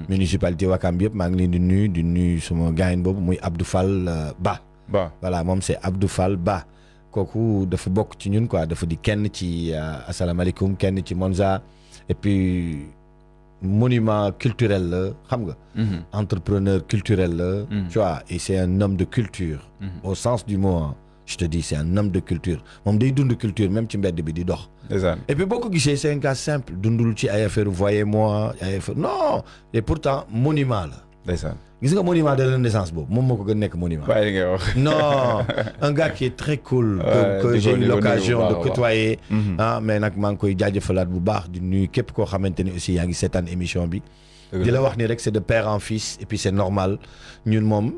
municipalité Wakam bi yëpp maa ngi leen di nuyu suma gaayin boobu muy Abdou Fall Ba. voilà moom c'est Abdou Fall Ba kooku dafa bokk ci ñun quoi dafa di kenn ci asalaamaaleykum kenn ci Monza et puis. monument culturel la xam nga entrepreneur culturel la tu vois et c'est un homme de culture au sens du mot je te dis c'est un homme de culture moom day dund culture même ci mbedd bi di dox et puis boo ko gisee c'est un cas simple dundul ci ay affaire voyez-moi ay affaire non et pourtant monument la gis nga monument de la naissance boobu moom moo ko gën nekk monument non un gars qui est très cool que j'ai eu l'occasion de côtoyer mais nag maa ngi koy jaajëfalaat bu baax di nuyu képp koo xamante ni aussi yaa ngi seetaan émission bi di la wax ni rek c'est de père en fils et puis c'est normal ñun moom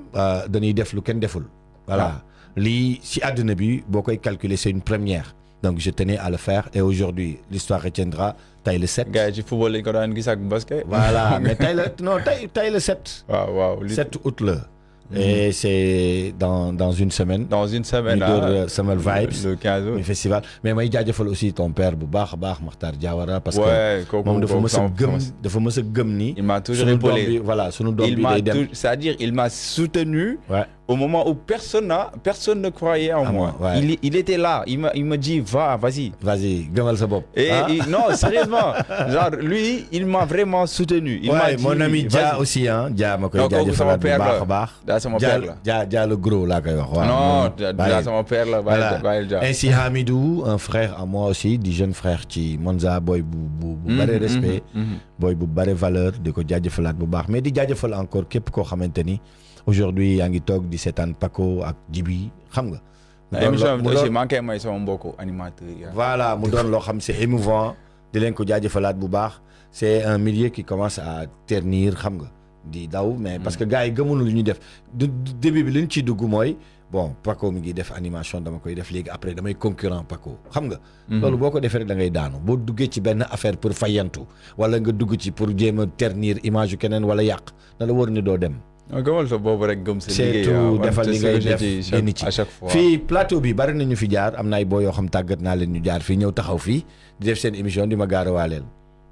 dañuy def lu kenn deful voilà lii si àdduna bi boo koy calculer c'est une première donc je tenais à le faire et aujourd'hui l'histoire retiendra tey le 7. gars yi ci football lañ ko daan gis ak basket. voilà mais tey le 7. waaw 7 août la. et c'est dans une semaine. ñu door Summer Vibes. le 15 août. festival mais may jaajëfal aussi ton père bu baax a baax Makhtar Diawara. parce que moom dafa mës a gëm ni. il m'a toujours épaulé sunu doom bi voilà sunu doom bi day dem. c'est-à-dire il m'a soutenu. au moment où personne ne croyait en moi. Ouais. Il était là. Il m'a dit, vas-y. Vas-y, gamal sa bopp. Non, sérieusement. Genre, lui, il m'a vraiment soutenu. Il m'a dit, mon ami Dia aussi, hein. Dia, ma koy jaajëfal bu baax a baax. Dia, c'est mon père là. Dia le gros, là, koy wax. Non, Dia, c'est mon père là. Voilà. Ainsi, Hamidou, un frère à moi aussi, du jeune frère ci Monza, boy bu bare respect. Boy bu bare valeur, di ko jaajëfalaat bu baax. Mais di jaajëfal encore képp koo xamante ni aujourd'hui yaa ngi toog di seetaan Paco ak Djibi xam nga. émission bi aussi manqué may sama mbokku animateur yi. Voilà mu doon loo xam c'est émouvant di leen ko jaajëfalaat bu baax c'est un milieu qui commence à ternir xam nga di daw mais parce que gars yi gëmuñu lu ñuy def début bi li ñu ciy dugg mooy bon Paco mi ngi def animation dama koy def léegi après damay concurrent Paco xam nga. loolu boo ko defee rek da ngay daanu boo duggee ci benn affaire pour fayantu wala nga dugg ci pour jéem a ternir image yu keneen wala yàq na la wóor ni doo dem. gëmal sa boobu rek gëm sa liggéey surtout defal li ngay def génn ci à chaque fois fii plateau bi bari nañu fi jaar am na ay boo yoo xam tàggat naa leen ñu jaar fii ñëw taxaw fii di def seen émission di ma gaarawaaleel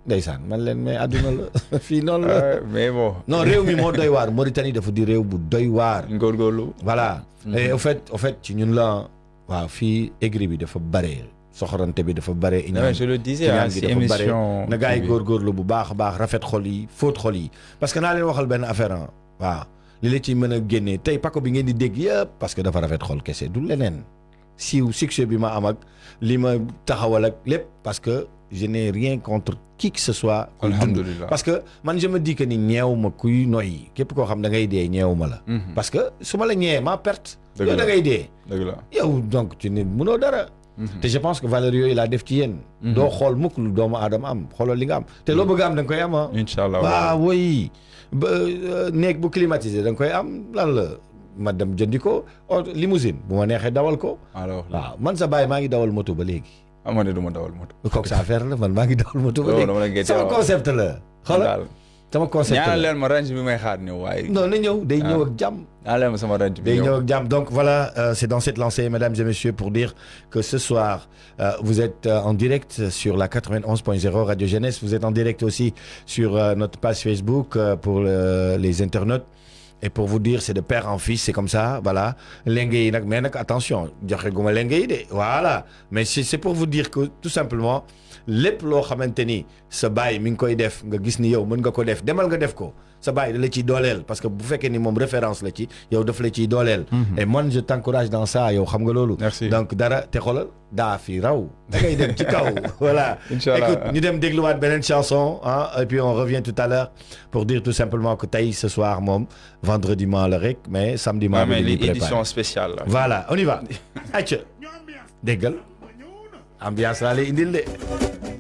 ndeysaan man leen mais àdduna la fii noonu la mais bon non réew mi moo doy waar Mauritanie dafa di réew bu doy waar góorgóorlu voilà et au fait ci ñun la waaw fii aigri bi dafa bare soxorante bi dafa bare iñaan je le disais ci émission na gars yi góorgóorlu bu baax a baax rafet xol yi fóot xol yi parce que naa leen waxal benn affaire waaw li la ci mën a génnee tey Paco bi ngeen di dégg yëpp parce que dafa rafet xol kese du leneen siiw succès bi ma am ak li ma taxawal ak lépp parce que je n'ai rien contre qui que ce soit. alhamdulilah parce que man je me dis que ni ñeew ma kuy noyyi képp koo xam da ngay dee ñeew ma la. parce que su ma la ñeewee maa perte. yow da ngay dee. dëgg la yow donc ci nit mënoo dara. te je pense que valeur yooyu laa def ci yéen. doo xool mukk lu doomu aadama am xoolal li nga am te loo bëgg am da nga koy am ah. incha allah waaw woy ba néeg bu climatisé da nga koy am lan la ma dem jëndi ko limousine bu ma neexee dawal ko. alors waaw man sa baay maa ngi dawal moto ba léegi. ma ne du ma dawal moto. kooku sa affaire la man maa ngi dawal moto ba léegi. sama concept la. xoolal sama concept la ñaanal leen ma range bi may xaar ñëw waaye. non na ñëw day ñëw ak jàmm. ñaanal leen ma sama range bi day ñëw ak jàmm donc voilà c'est dans cette lancée mesdames et messieurs pour dire que ce soir vous êtes en direct sur la 91.0 Radio Jeunesse vous êtes en direct aussi sur notre page Facebook pour les internautes. Et pour vous dire c'est de père en fils c'est comme ça voilà lenge yi nag mais nag attention joxe guma lenge yi de voilà mais c'est pour vous dire que tout simplement lépp loo xamante ni sa baay mi ngi koy def nga gis ni yow mën nga ko def demal nga def ko sa baay da la ciy dooleel parce que bu fekkee ni moom référence la ci yow daf la ciy dooleel. et moi je t'encourage dans ça yow xam nga loolu. merci donc dara te xoolal daa fi raw da ngay dem ci kaw voilà. Inch'Allah. Écoute ñu dem dégluwaat beneen chanson ah et puis on revient tout à l'heure pour dire tout simplement que tey ce soir moom vendredi maa la rek mais samedi maa mais ngi l'édition préparé. spéciale là. Voilà on y va. acca déggal ambiance laa lay indil de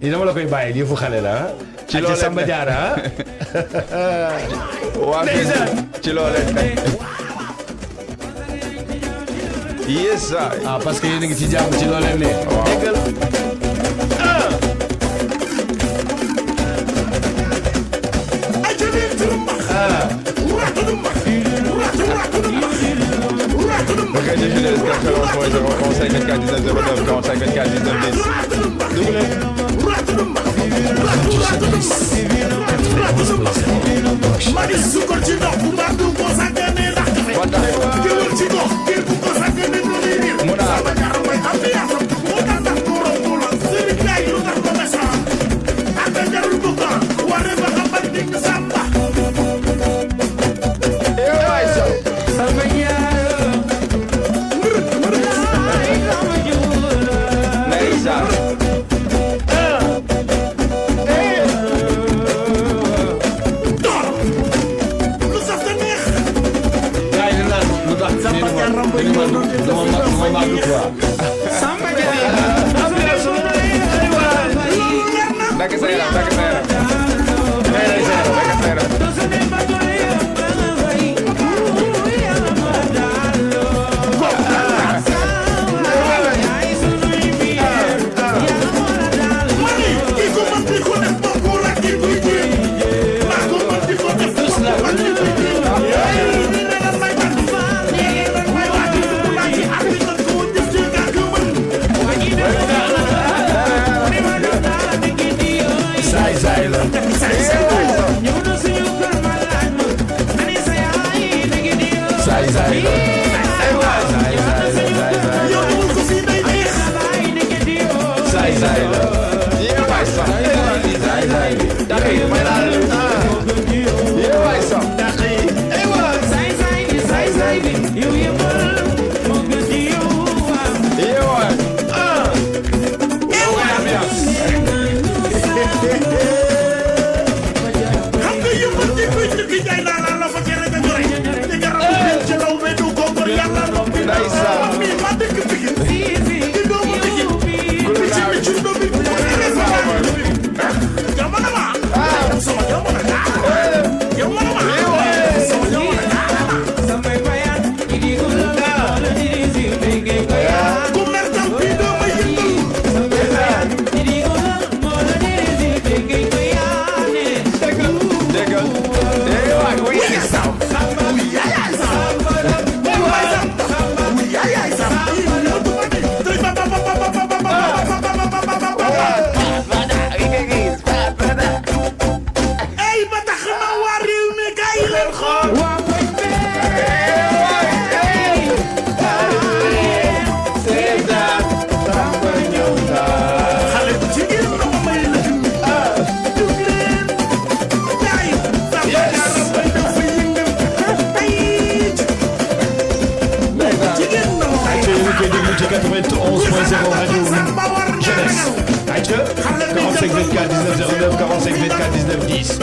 lii dama la koy bàyyi lii fu xale la ah. ci loolee Samba Diarra waa ci loolee yes ah parce que yéen a ngi ci jàmm ci loolee ne déggal Ok, je suis le 91.0 conseil 24 19 09 45 24 19 koy déglu ci 91.0 rajo jeunesse. ayca 45 24 19 09 45 24 19 10.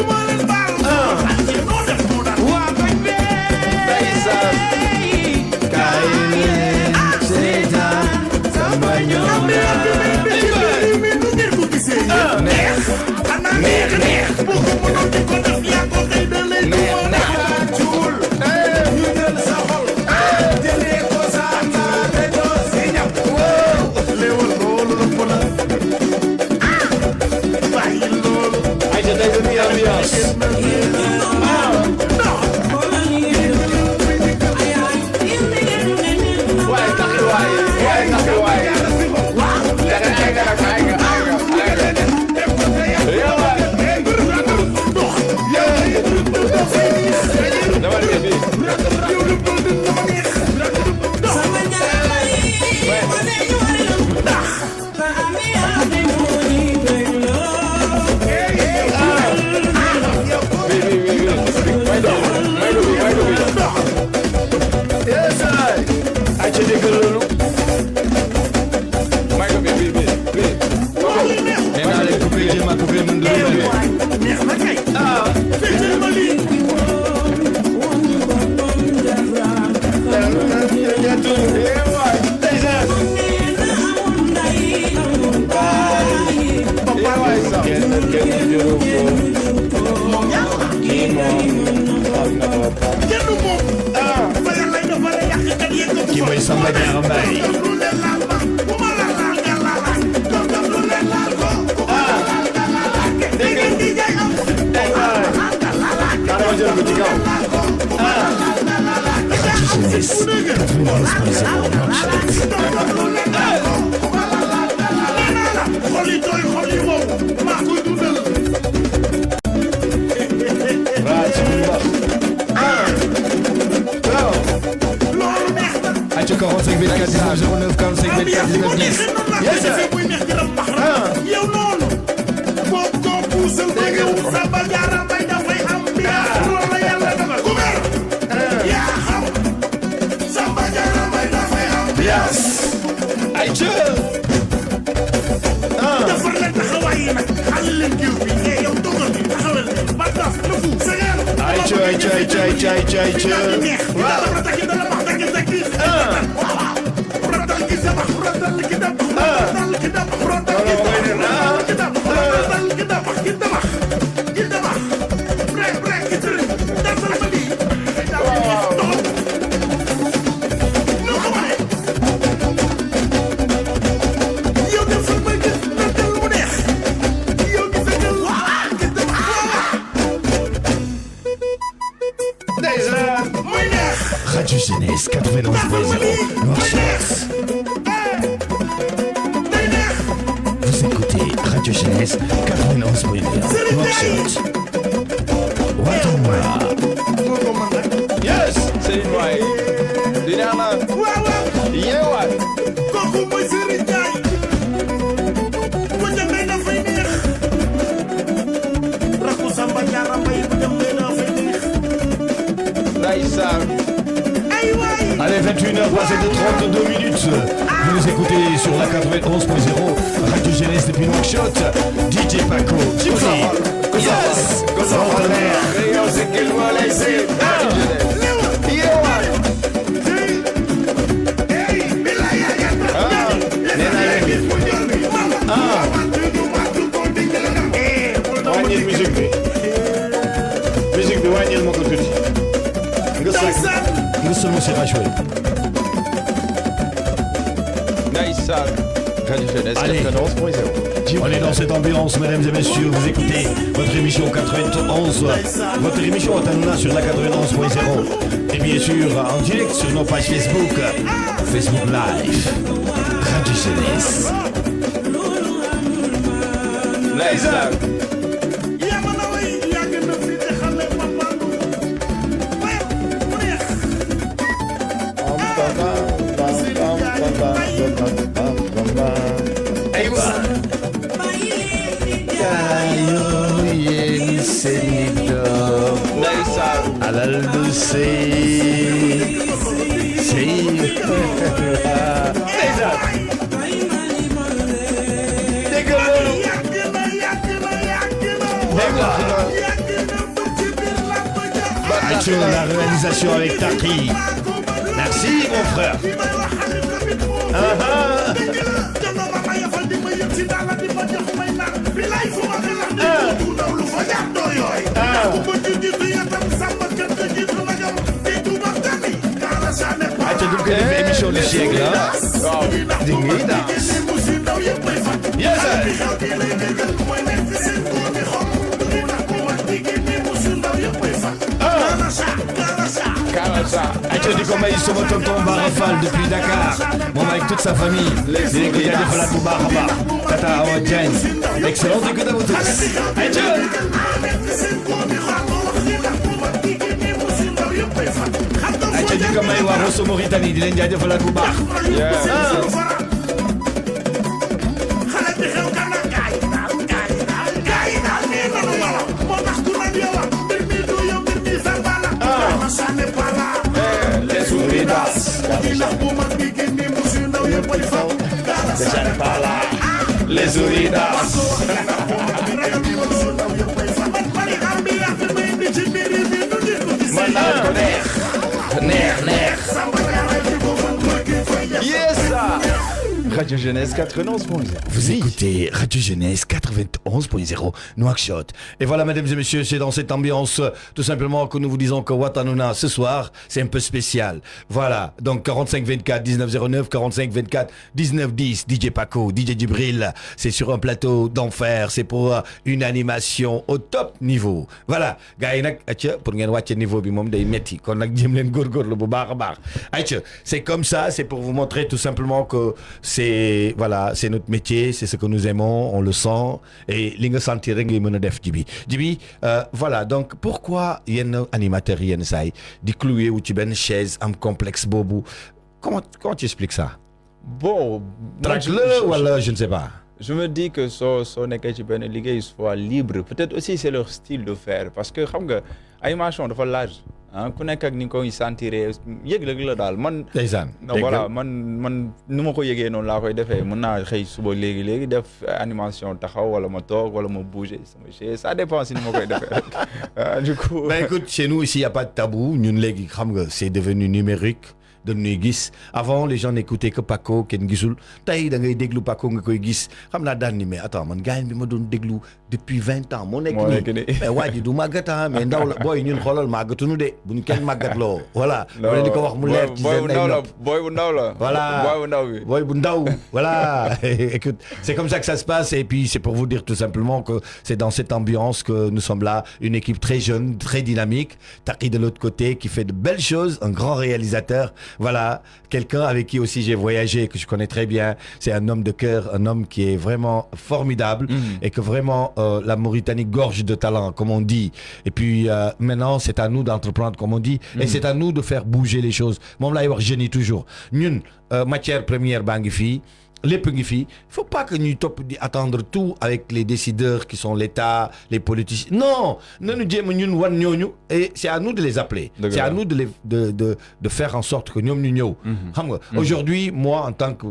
Radio Jeunesse 91.0 Noirchers. Vous écoutez Radio Jeunesse 91.0 Noirchers. Watamwa. Yes, c'est une way. Dinana. Yewa. Kooku mooy Serigne Ndiaye. Bu demee na fay neex. Rakku Samba Diarra Mbaye bu demee na fay neex. Ndeysaan. Allez, 21h passées de 32 minutes. Vous nous écoutez sur la 91.0 Radio Jeunesse depuis Nouakchott. DJ Paco. Yes. C'est qu'il voit laisser. Wàññil musique bi. Musique bi wàññil ma ko tuuti. Nga seulement c'est pas joué. Ndeysaan. Radio Jeunesse 91.0. On est dans cette ambiance, mesdames et messieurs. Vous écoutez votre émission 91, votre émission Watanuna sur la 91.0. Et bien sûr, en direct sur nos pages Facebook, Facebook Live, Radio Jeunesse. Ndeysaan. Alal du sey sûr, la réalisation avec Taki. Merci, mon frère. Tu as fait l'émission du siècle, hein? Yes, tu dis comment il se voit tonton Barafal depuis Dakar, moom avec toute sa famille. Les gars de Falat bu baax a baax. Tata Awa Diagne. Excellente écoute à vous tous. Tu dis comment il waa Rosso Mauritanie di leen jaajëfalaat bu baax. Les Ouridas. Les Ouridas. Yes, Radio Jeunesse 91.0. Vous écoutez Radio Jeunesse 91.0 Nouakchott. Et voilà, mesdames et messieurs, c'est dans cette ambiance tout simplement que nous vous disons que Watanuna ce soir, c'est un peu spécial. Voilà, donc 45 24 1909, 45 24 1910, DJ Paco, DJ Djibril, c'est sur un plateau d'enfer, c'est pour une animation au top niveau. Voilà, gars yi nag acca pour ngeen wàcce niveau bi moom day metti kon nag jëm leen góorgóorlu bu baax a baax. Acca, c'est comme ça, c'est pour vous montrer tout simplement que c'est voilà, c'est notre métier, c'est ce que nous aimons, on le sent et li nga sentir rek ngay mën a def Djibi voilà, donc pourquoi yenn animateurs yenn saay di clouer wu ci benn chaise am complexe boobu, comment tu expliques ça? Bon, traque-le wala je ne sais pas. Je me dis que soo nekkee ci benn liggéey soit libre, peut-être aussi c'est leur style de faire parce que xam nga animation dafa laaj ku nekk ak ni nga koy sentiré yëg-yëg la daal man. ndeysaan non voilà man nu ma ko yëgee noonu laa koy defee mën naa xëy suba léegi def animation taxaw wala ma toog wala ma bouger sama chaise, ça dépend si ni ma koy defee rek du coup. Ben écoute, chez nous ici y a pas de tabou, ñun léegi xam nga c'est devenu numérique. dañuy gis avant les gens n'écoutaient que Paco kenn gisul tey da ngay déglu Paco nga koy gis xam naa daan ni mais attends man gars bi ma doon déglu depuis 20 ans moo nekk nii mais waa ji du màggata mais ndaw la booy ñun xoolal màggatunu de bu ñu kenn màggatloo voilà bu di ko wax mu leer ci seen ay nopp booy bu ndaw la voilà booy bu ndaw voilà écoute, c'est comme ça que ça se passe et puis c'est pour vous dire tout simplement que c'est dans cette ambiance que nous sommes là, une équipe très jeune, très dynamique, Taki de l'autre côté qui fait de belles choses, un grand réalisateur. Voilà, quelqu'un avec qui aussi j'ai voyagé, que je connais très bien. C'est un homme de cœur, un homme qui est vraiment formidable et que vraiment la Mauritanie gorge de talent, comme on dit. Et puis maintenant, c'est à nous d'entreprendre, comme on dit, et c'est à nous de faire bouger les choses. Moom laay wax jeunes yi toujours. Ñun matière première baa ngi fii. lépp ngi fi, faut pas que ñuy topp di attendre tout avec les décideurs qui sont l'État, les politiciens. Non, nañu jéem a ñun wan ñooñu et c'est à nous de les appeler. C'est à nous de faire en sorte que ñoom ñu ñëw. Xam nga, aujourd'hui, moi en tant que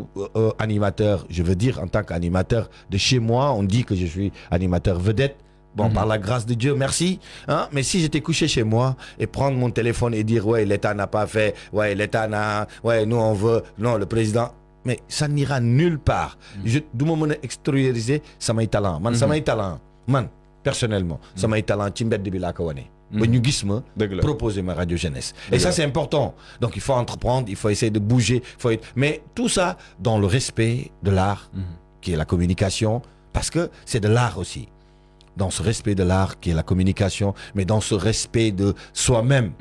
animateur, je veux dire en tant qu'animateur de chez moi, on dit que je suis animateur vedette. Bon, par la grâce de Dieu, merci. Hein? Mais si j'étais couché chez moi et prendre mon téléphone et dire ouais, l'État n'a pas fait, ouais, l'État n'a, ouais, nous on veut, non, le président. Mais ça n'ira nulle part. Je dois me extérioriser samay talent. Man samay talent, man personnellement, samay talent ci mbedd bi laa ko wane. Ba ñu gis ma proposer ma radio jeunesse. Et ça c'est important. Donc il faut entreprendre, il faut essayer de bouger, mais tout ça dans le respect de l'art qui est la communication parce que c'est de l'art aussi. Dans ce respect de l'art qui est la communication, mais dans ce respect de soi-même.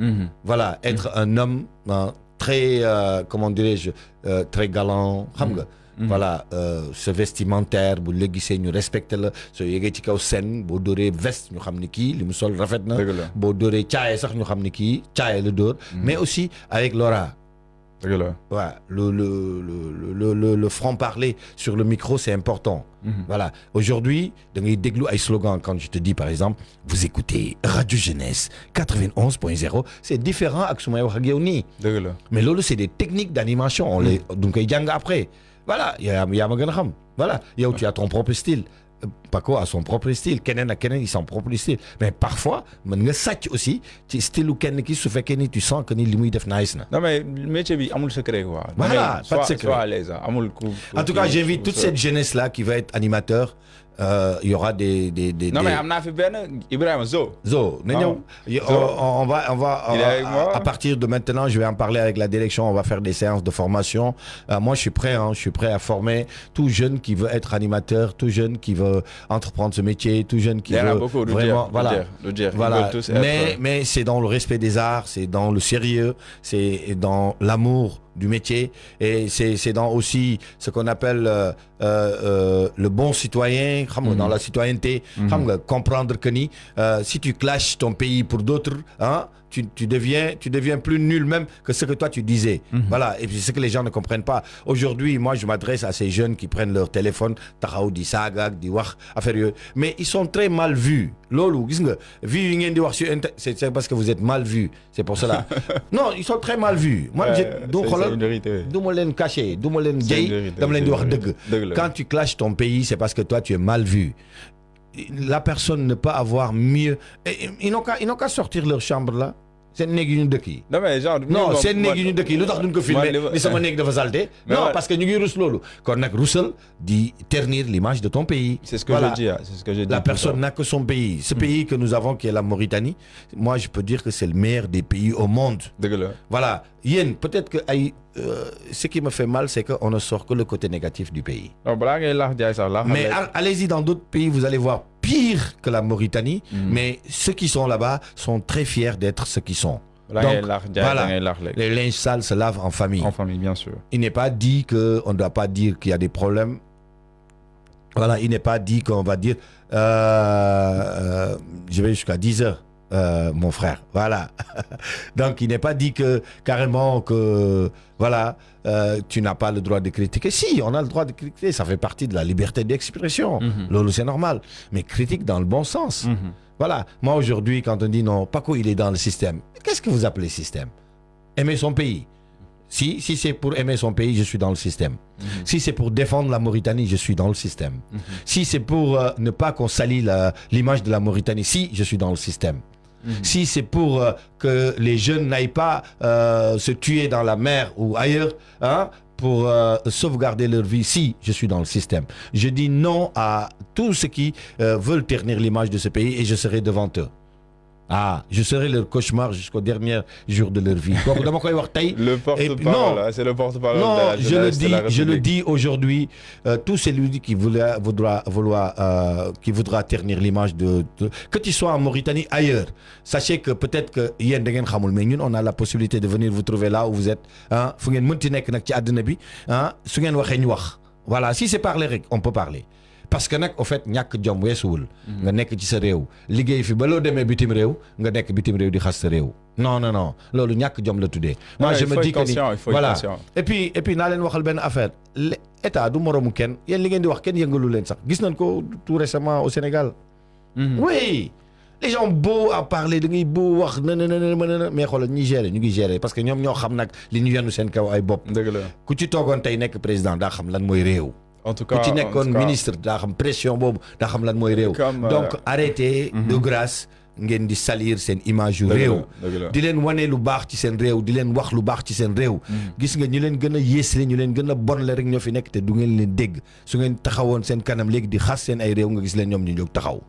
Voilà, être un homme très, comment dirais-je, très galant, xam nga. Voilà, ce vestimentaire bu la gisee ñu respecté la soo yegee ci kaw scène boo dóoree veste ñu xam ne kii li mu sol rafet na boo dóoree caaye sax ñu xam ne kii caaye la dóor mais aussi avec l'aura. Ouais, le franc-parler sur le micro, c'est important. Voilà. Aujourd'hui, da ngay déglu ay slogan quand je te dis par exemple, vous écoutez Radio Jeunesse 91.0, c'est différent ak su may wax ak yow nii. Mais loolu c'est des techniques d'animation, on les duñ koy jàng après. Voilà, yaa ma gën a xam. Voilà, yow tu as ton propre style. Paco a son propre style, Kenen a Kenen, il a son propre style. Mais parfois, mën nga sàcc aussi ci style u kenn ki su fekkee ni tu sens que ni li muy def nice na. Non mais métier bi amul secret quoi. Voilà, pas de secret. Sois à l'aise, amul coup. En tout cas, j'invite toute cette jeunesse là qui va être animateur. Il y aura des non mais am naa fi benn Ibrahima Zo. na ñëw. On va à partir de maintenant, je vais en parler avec la direction. On va faire des séances de formation. Moi, je suis prêt à former tout jeune qui veut être animateur, tout jeune qui veut entreprendre ce métier, tout jeune qui veut vraiment, voilà. Mais c'est dans le respect des arts, c'est dans le sérieux, c'est dans l'amour du métier, et c'est dans aussi ce qu'on appelle le bon citoyen, dans la citoyenneté, comprendre que ni si tu clashes ton pays pour d'autres, hein, tu deviens plus nul même que ce que toi tu disais. Voilà, et puis c'est ce que les gens ne comprennent pas. Aujourd'hui, moi je m'adresse à ces jeunes qui prennent leur téléphone, taxaw di saaga di wax affaire yooyu, mais ils sont très mal vus. Loolu gis nga vu yi ngeen di wax sur c'est parce que vous êtes mal vus, c'est pour cela. Non, ils sont très mal vus. Moi du ma leen cacher, du ma leen jey, dama leen di wax dëgg. Quand tu clashes ton pays, c'est parce que toi tu es mal vu. La personne ne peut avoir mieux. Ils n'ont qu'à sortir leur chambre là. C'est néeg yu ñu dëkk yi. Non, c'est néeg yu ñu dëkk yi lu tax duñ ko filmer ni sama néeg dafa salté. Non, parce que ñu ngi rus loolu. Kon nag rusal di ternir l'image de ton pays. C'est ce que je dis. C'est ce que je dis. La personne n'a que son pays. Ce pays que nous avons qui est la Mauritanie, moi je peux dire que c'est le meilleur des pays au monde. Voilà. Yéen, peut-être que ce qui me fait mal, c'est qu'on ne sort que le côté négatif du pays. Mais allez-y dans d'autres pays, vous allez voir pire que la Mauritanie, mais ceux qui sont là-bas sont très fiers d'être ceux qui sont. Donc, voilà, les linges sales se lavent en famille. En famille, bien sûr. Il n'est pas dit qu'on ne doit pas dire qu'il y a des problèmes. Voilà, il n'est pas dit qu'on va dire je vais jusqu'à 10 heures. Mon frère, voilà. Donc il n'est pas dit que carrément que voilà, tu n'as pas le droit de critiquer. Si, on a le droit de critiquer, ça fait partie de la liberté d'expression. Lolo, c'est normal, mais critique dans le bon sens. Voilà. Moi aujourd'hui, quand on dit non, Paco il est dans le système. Qu'est-ce que vous appelez système? Aimer son pays. Si c'est pour aimer son pays, je suis dans le système. Si c'est pour défendre la Mauritanie, je suis dans le système. Si c'est pour ne pas qu'on salit l'image de la Mauritanie, si, je suis dans le système. Si c'est pour que les jeunes n'aillent pas se tuer dans la mer ou ailleurs, hein, pour sauvegarder leur vie, si, je suis dans le système. Je dis non à tous ceux qui veulent ternir l'image de ce pays et je serai devant eux. Ah, je serai leur cauchemar jusqu'au dernier jour de leur vie. Donc, le porte-parole, c'est le porte-parole non, de la jeunesse de la République. Je le dis aujourd'hui, tout celui qui voudra ternir l'image de... Que tu sois en Mauritanie, ailleurs, sachez que peut-être que mais nous, on a la possibilité de venir vous trouver là où vous êtes. Voilà, si c'est parler, on peut parler. Parce que nag au fait ñàkk jom weesuwul nga nekk ci sa réew liggéey fi ba loo demee bitim réew nga nekk bitim réew di xas sa réew non loolu ñàkk jom la tuddee. Moi je me dis que ni voilà et puis naa leen waxal benn affaire état du moroomu kenn yéen li ngeen di wax kenn yëngalu leen sax gis nañ ko tout récemment au Sénégal. Oui, les gens beau à parler da ngay beau wax mais xoolal ñi gérer ñu ngi gérer parce que ñoom ñoo xam nag li ñu yenu seen kaw ay bopp. dëgg la ku ci toogoon tey nekk président daa xam lan mooy réew. En tout cas, ku ci nekkoon ministre daa xam pression boobu daa xam lan mooy réew. Donc arrêtez de grâce ngeen di salir seen image yu réew. di leen wane lu baax ci seen réew di leen wax lu baax ci seen réew. gis nga ñu leen gën a yéesle ñu leen gën a bonle rek ñoo fi nekk te du ngeen leen dégg su ngeen taxawoon seen kanam léegi di xas seen ay réew nga gis leen ñoom ñu jóg taxaw.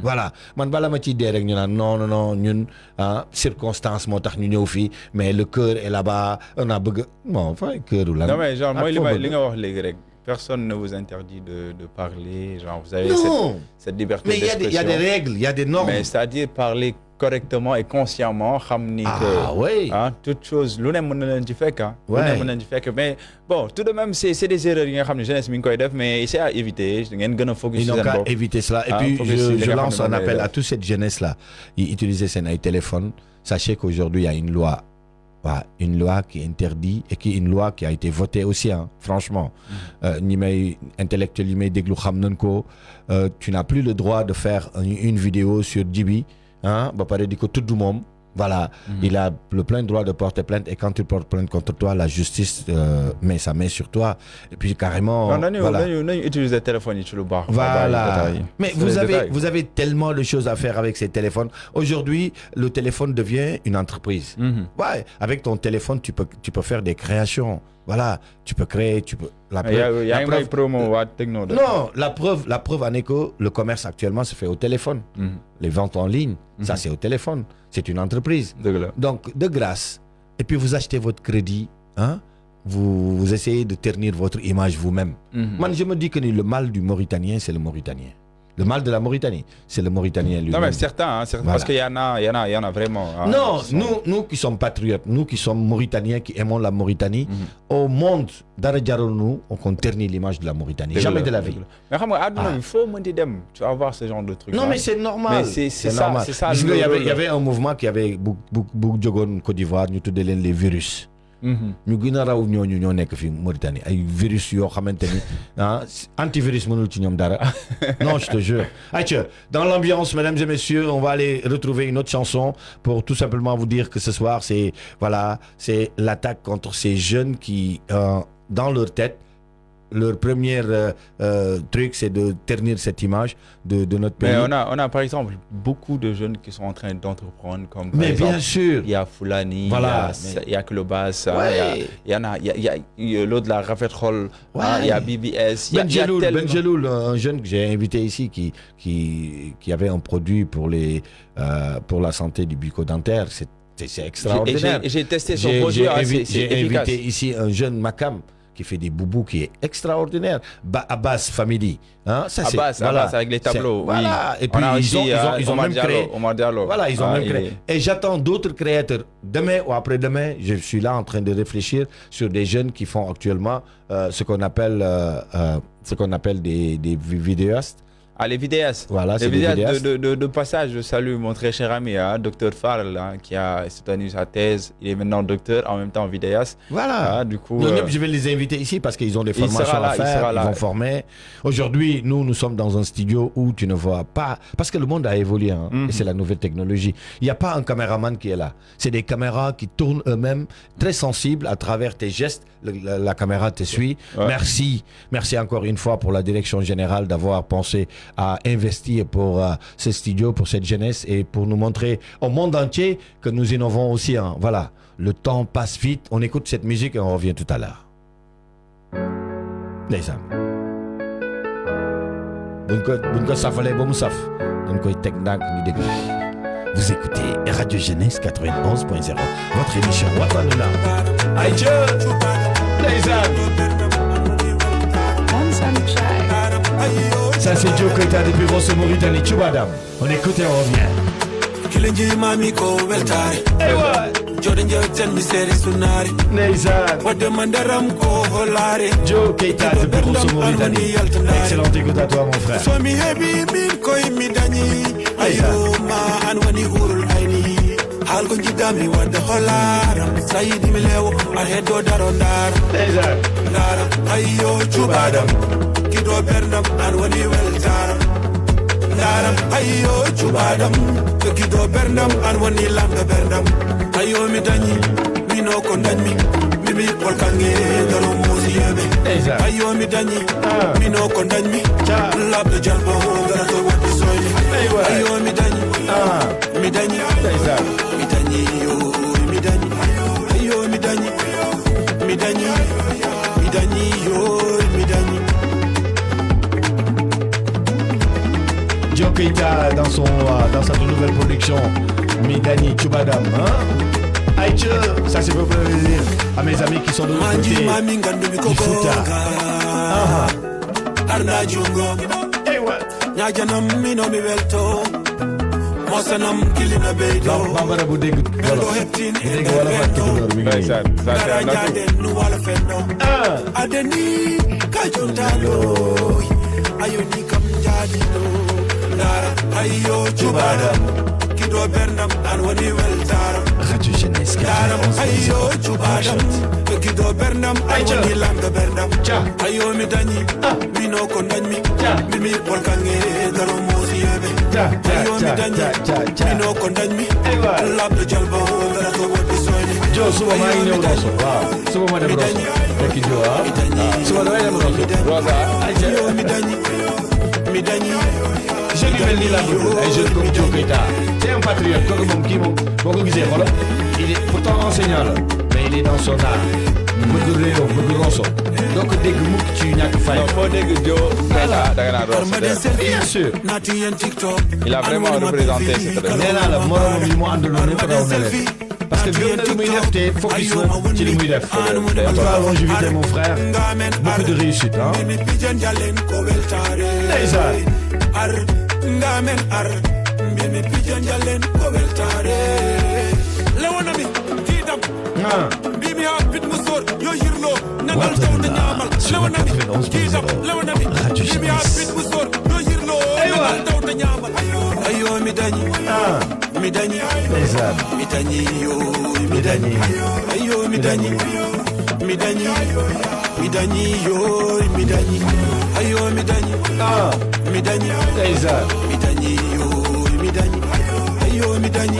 Voilà man bala ma ciy dee rek ñu naan non ñun circonstance moo tax ñu ñëw fii mais le cœur est là-bas on a bëgg bon enfin cœur la. non mais genre mooy li nga wax léegi rek. Personne ne vous interdit de parler, genre vous avez cette liberté d'expression. Mais il y a des règles, il y a des normes. Mais c'est-à-dire parler correctement et consciemment, oui. Hein, toute chose, mais bon, tout de même, c'est des erreurs, jeunesse, mais essayez à éviter, ils n'ont qu'à éviter cela. Et puis, je lance un appel à toute cette jeunesse-là, utiliser ses téléphones. Sachez qu'aujourd'hui, il y a une loi. Une loi qui interdit et qui est une loi qui a été votée aussi, hein, franchement. Intellectuel, tu n'as plus le droit de faire une vidéo sur Djibi, hein, Voilà, il a le plein droit de porter plainte et quand il porte plainte contre toi, la justice met sa main sur toi et puis carrément. On utilise le téléphone, tu le barres. Voilà. Mais vous avez tellement de choses à faire avec ces téléphones. Aujourd'hui, le téléphone devient une entreprise. Ouais, avec ton téléphone, tu peux faire des créations. Voilà, tu peux créer, la preuve en écho, le commerce actuellement se fait au téléphone. Les ventes en ligne, ça c'est au téléphone. C'est une entreprise. Donc, de grâce. Et puis, vous achetez votre crédit. Hein? Vous essayez de ternir votre image vous-même. Moi, je me dis que le mal du Mauritanien, c'est le Mauritanien. Le mal de la Mauritanie, c'est le Mauritanien lui-même. Non, mais certains, voilà. Parce qu'il y en a vraiment. Non, nous qui sommes patriotes, nous qui sommes Mauritaniens, qui aimons la Mauritanie, au monde, nous, on ternit l'image de la Mauritanie. Jamais de la vie. Mais il faut tu vas voir ce genre de trucs. Non, mais c'est normal. Mais c'est normal. Il y avait un mouvement qui avait beaucoup de Côte d'Ivoire, nous tous les virus. Ñu gën a raw ñoo nekk fi Mauritanie ay virus yoo xamante ni antivirus mënul ci ñoom dara. Non, je te jure. Dans l'ambiance, mesdames et messieurs, on va aller retrouver une autre chanson pour tout simplement vous dire que ce soir c'est l'attaque contre ces jeunes qui dans leur tête, leur premier truc, c'est de ternir cette image de notre pays. Mais on a par exemple beaucoup de jeunes qui sont en train d'entreprendre comme par mais exemple, bien sûr. Il y a Foulani, voilà, il y a Klobas, il y a l'autre la Rafet Hall, il y a BBS, il y a Benjeloul, un jeune que j'ai invité ici qui avait un produit pour la santé du bucco-dentaire. C'est extraordinaire. J'ai testé son produit, j'ai invité ici un jeune Makam qui fait des boubous qui est extraordinaire. Abbas Family. Ça, Abbas avec les tableaux. Voilà. Et puis ils ont même créé. Voilà, ils ont même créé. Et j'attends d'autres créateurs. Demain ou après-demain, je suis là en train de réfléchir sur des jeunes qui font actuellement ce qu'on appelle des vidéastes. Les vidéastes. Voilà, les vidéastes de passage, je salue mon très cher ami, Dr Farl, qui a soutenu sa thèse. Il est maintenant docteur, en même temps vidéaste. Voilà. Du coup, je vais les inviter ici parce qu'ils ont des formations à faire. Ils vont former. Aujourd'hui, nous sommes dans un studio où tu ne vois pas. Parce que le monde a évolué. Et c'est la nouvelle technologie. Il n'y a pas un caméraman qui est là. C'est des caméras qui tournent eux-mêmes, très sensibles à travers tes gestes. La caméra te suit. Ouais. Merci encore une fois pour la direction générale d'avoir pensé à investir pour ce studio, pour cette jeunesse et pour nous montrer au monde entier que nous innovons aussi. Voilà, le temps passe vite. On écoute cette musique et on revient tout à l'heure. Les amis. Vous écoutez Radio Jeunesse 91.0, votre émission Watanuna. Aïe, les amis. Ça c'est Joe Keita depuis Rosso Mauritanie, Chubadam. On écoute et on revient. Kilenji mami ko weltare. Jordan Jordan mi seri sunari. Neizan. Wade mandaram ko holare. Joe Keita depuis Rosso Mauritanie. Excellente écoute à toi mon frère. So mi hebi min koy mi dani. Ayo ma an wani hurul aini. Hal ko jidami wade holaram. Sayidi mi lewo ar hedo darondar. Neizan. Dara ayo Chubadam. Kido bernam an wani weltaram. Daram ayo Chubadam. Kido bernam an wani langa bernam. Ayo mi dani mi no kondan mi pol kange daro mosiyebe. Ayo mi dani mi no kondan mi lab de jalbo dara to wati soyi. Ayo mi dani mi dani yo mi dani ayo mi dani yo mi dani. Joe Keita dans sa nouvelle production Midani Chubadam. Aïe, ça c'est pour plaisir à mes amis qui sont de l'autre côté du Fouta. Arna Jungo Nyajanam mino mi welto Mosanam kilina beido Bambara Boudeg Beldo heptin Darajaden nu wala fendo Adeni kajuntalo Ayoni kam jadino Dara ayo Chubadam Kido bernam an wani weltaram Radio Jeunesse 91. Ayo chubadam, gido bernam, ayo ni langa bernam. Ayo mi dani, mi no kondani, mi polkange daro mosi yebe. Ayo mi dani, mi no kondani, lab de jalbo dara to wodi soyni. Jo suba mai ne roso, suba ma de roso. Taki jo suba mai de roso. Rosa, ayo mi dani. Je lui mets la boule, un jeune comme Joe Keita. C'est un patriote, comme mon qui beaucoup qui il est pourtant enseignant, mais il est dans son art. Beaucoup de réo, beaucoup de rosso. Donc dès que mouk tu n'as que faire. Non, dès que Joe Keita, bien sûr. Il a vraiment représenté cette région. Nee la morom yi mo andaloon yëpp raw na leen. Parce que bien lu muy def te focus na ci li muy def. En tout cas, longévité mon frère, beaucoup de réussite. Hein? Ndeysaan. Ar ngamen ar mbimi pijan jalen ko weltare lewana mi tidam mbimi ha bit musor yo hirlo nangal taw na nyamal lewana mi tidam lewana mi mbimi ha bit musor yo hirlo nangal taw na nyamal ayo mi dani mi dani mi dani yo mi dani ayo mi dani mi dani mi dani yo mi dani ayo mi dani midani midani yo midani ayo midani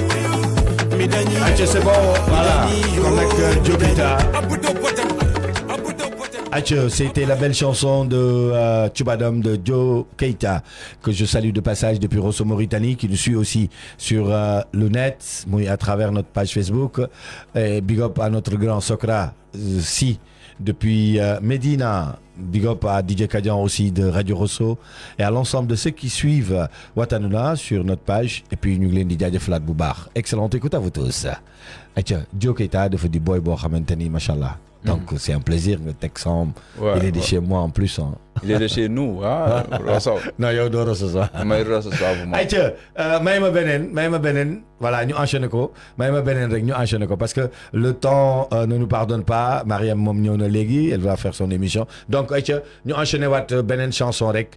midani Aïe, c'est bon, voilà, comme avec Joe Keita. Aïe, c'était la belle chanson de Chubadam de Joe Keita, que je salue de passage depuis Rosso Mauritanie, qui nous suit aussi sur le net, à travers notre page Facebook. Et big up à notre grand Sokra, si, depuis Medina. Big up à DJ Kadian aussi de Radio Rosso et à l'ensemble de ceux qui suivent Watanuna sur notre page. Et puis nous voulons dire Flat Boubar. Excellente écoute à vous tous. Joe Keita de du boy bo xamanteni machallah. Donc c'est un plaisir le Texan. Il est de chez moi en plus. Hein. Il est de chez nous, hein, Rosso. Non, yo do Rosso ça. Mais Rosso ça vous. Mayma benen, voilà, ñu enchaîner ko. Mayma benen rek ñu enchaîner ko parce que le temps ne nous pardonne pas. Mariam mom ñëw na légui, elle va faire son émission. Donc ñu enchaîner wat benen chanson rek.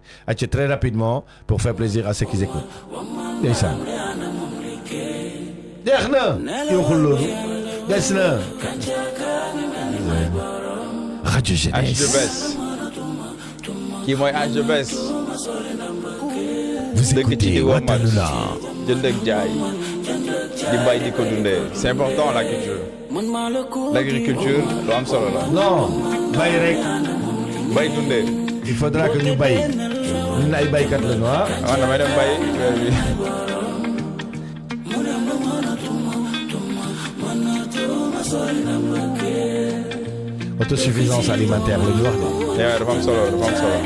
Très rapidement pour faire plaisir à ceux qui écoutent. Ndeysaan. Dexna, yo xul lolu. Desna. Radio Jeunesse. Qui mooy HBS. Vous écoutez Watanuna. Jënd ak jaay di bay di ko dundee. C'est important la culture. L'agriculture lu am solo la. Non, bay rek. Bay dundee. Il faudra que ñu bay. Ñun ay baykat lañu ah. Waaw damay dem bay. Autosuffisance alimentaire la ñu wax de. Dafa am solo, dafa am solo.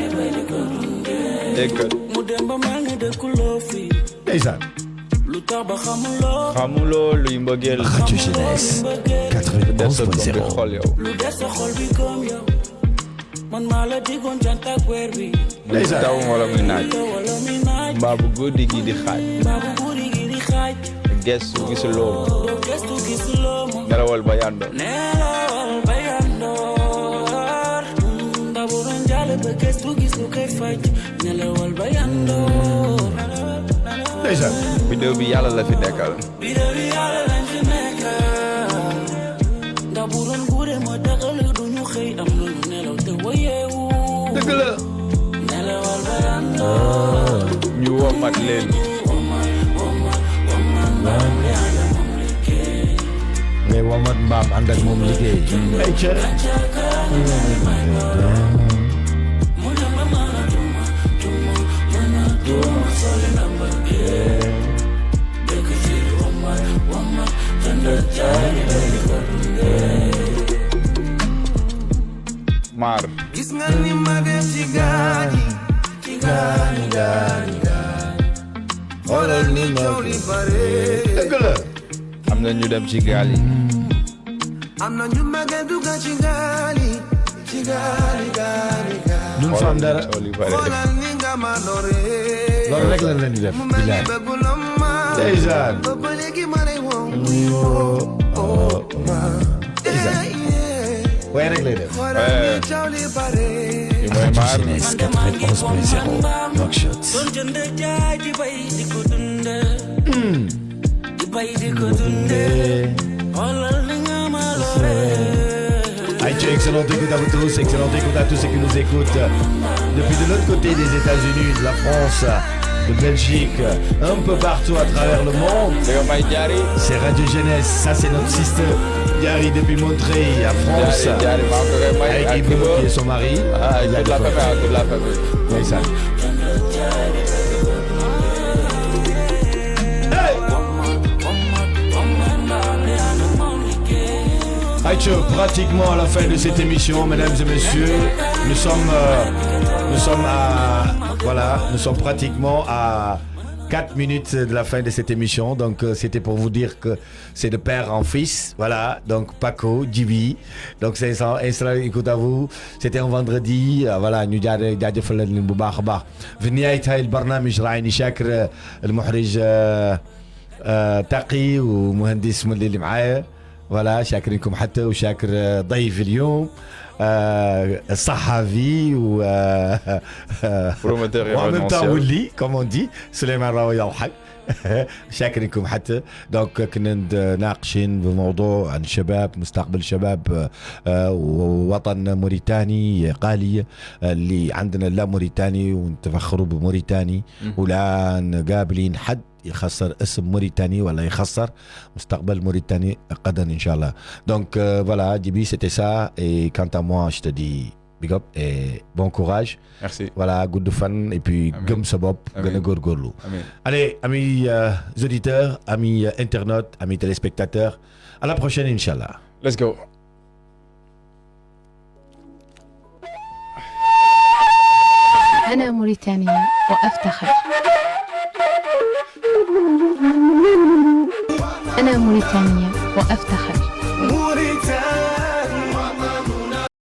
Ndeysaan. Xamuloo luy mbëggeel. Radio Jeunesse 91.0. Ndeysaan. Taw wala muy naaj. Mbaa bu guddi gi di xaaj. Gestu gisuloo. Nelawal ba yando. Ndeysaan. Vidéo bi yàlla la fi nekkal. Dëgg la. Ñu womat leen. ngay womat mbaam ànd ak moom liggéey. ay ca. Maar. Gis nga ni ma def ci gaani xoolal ni coow li bare. Dëgg la. Am na ñu dem ci gaal yi. Am na ñu màgg dugg ci gaal yi. duñ fa am dara. xoolal ni nga ma lore. loolu rek lañ leen di def. bilaay. ndeysaan. ba léegi ma lay woo. ndeysaan. waaye rek lay def. Radio Jeunesse 91.0 Rockshot. di bay di ko dundee Excellente écoute à vous tous, excellente écoute à tous ceux qui nous écoutent depuis de l'autre côté des États-Unis, de la France, de Belgique, un peu partout à travers le monde. C'est Radio Jeunesse, ça c'est notre sister Diary depuis Montreuil, à France, avec Ibo qui est son mari. Toute la famille. Oui, ça. Pratiquement à la fin de cette émission, mesdames et messieurs, nous sommes pratiquement à 4 minutes de la fin de cette émission. Donc c'était pour vous dire que c'est de père en fils. Voilà, donc Paco, Djibi. Donc c'est ça, écoute à vous. C'était un vendredi. Voilà, nous jaajëfal leen bu baax a baax. في نهاية هاي البرنامج راعي شاكر المخرج تقي ومهندس من اللي معايا. voilà شاكرينكم حتى وشاكر ضيف اليوم الصحفي و ومن طاولي comme on dit سليمان راوي يضحك شاكرينكم حتى دونك كنا ناقشين بموضوع عن الشباب مستقبل الشباب ووطن موريتاني قالي اللي عندنا لا موريتاني ونتفخروا بموريتاني ولا نقابلين حد يخسر اسم موريتاني ولا يخسر مستقبل موريتاني غدا ان شاء الله. Donc voilà, Djibi, c'était ça, et quant à moi je te dis big up et bon courage. Merci. Voilà, good fun et puis gëm sa bopp gën a góorgóorlu. Allez, amis auditeurs, amis internautes, amis téléspectateurs, à la prochaine inchallah. Let's go. أنا موريتانية وأفتخر. أنا موريتانية وأفتخر.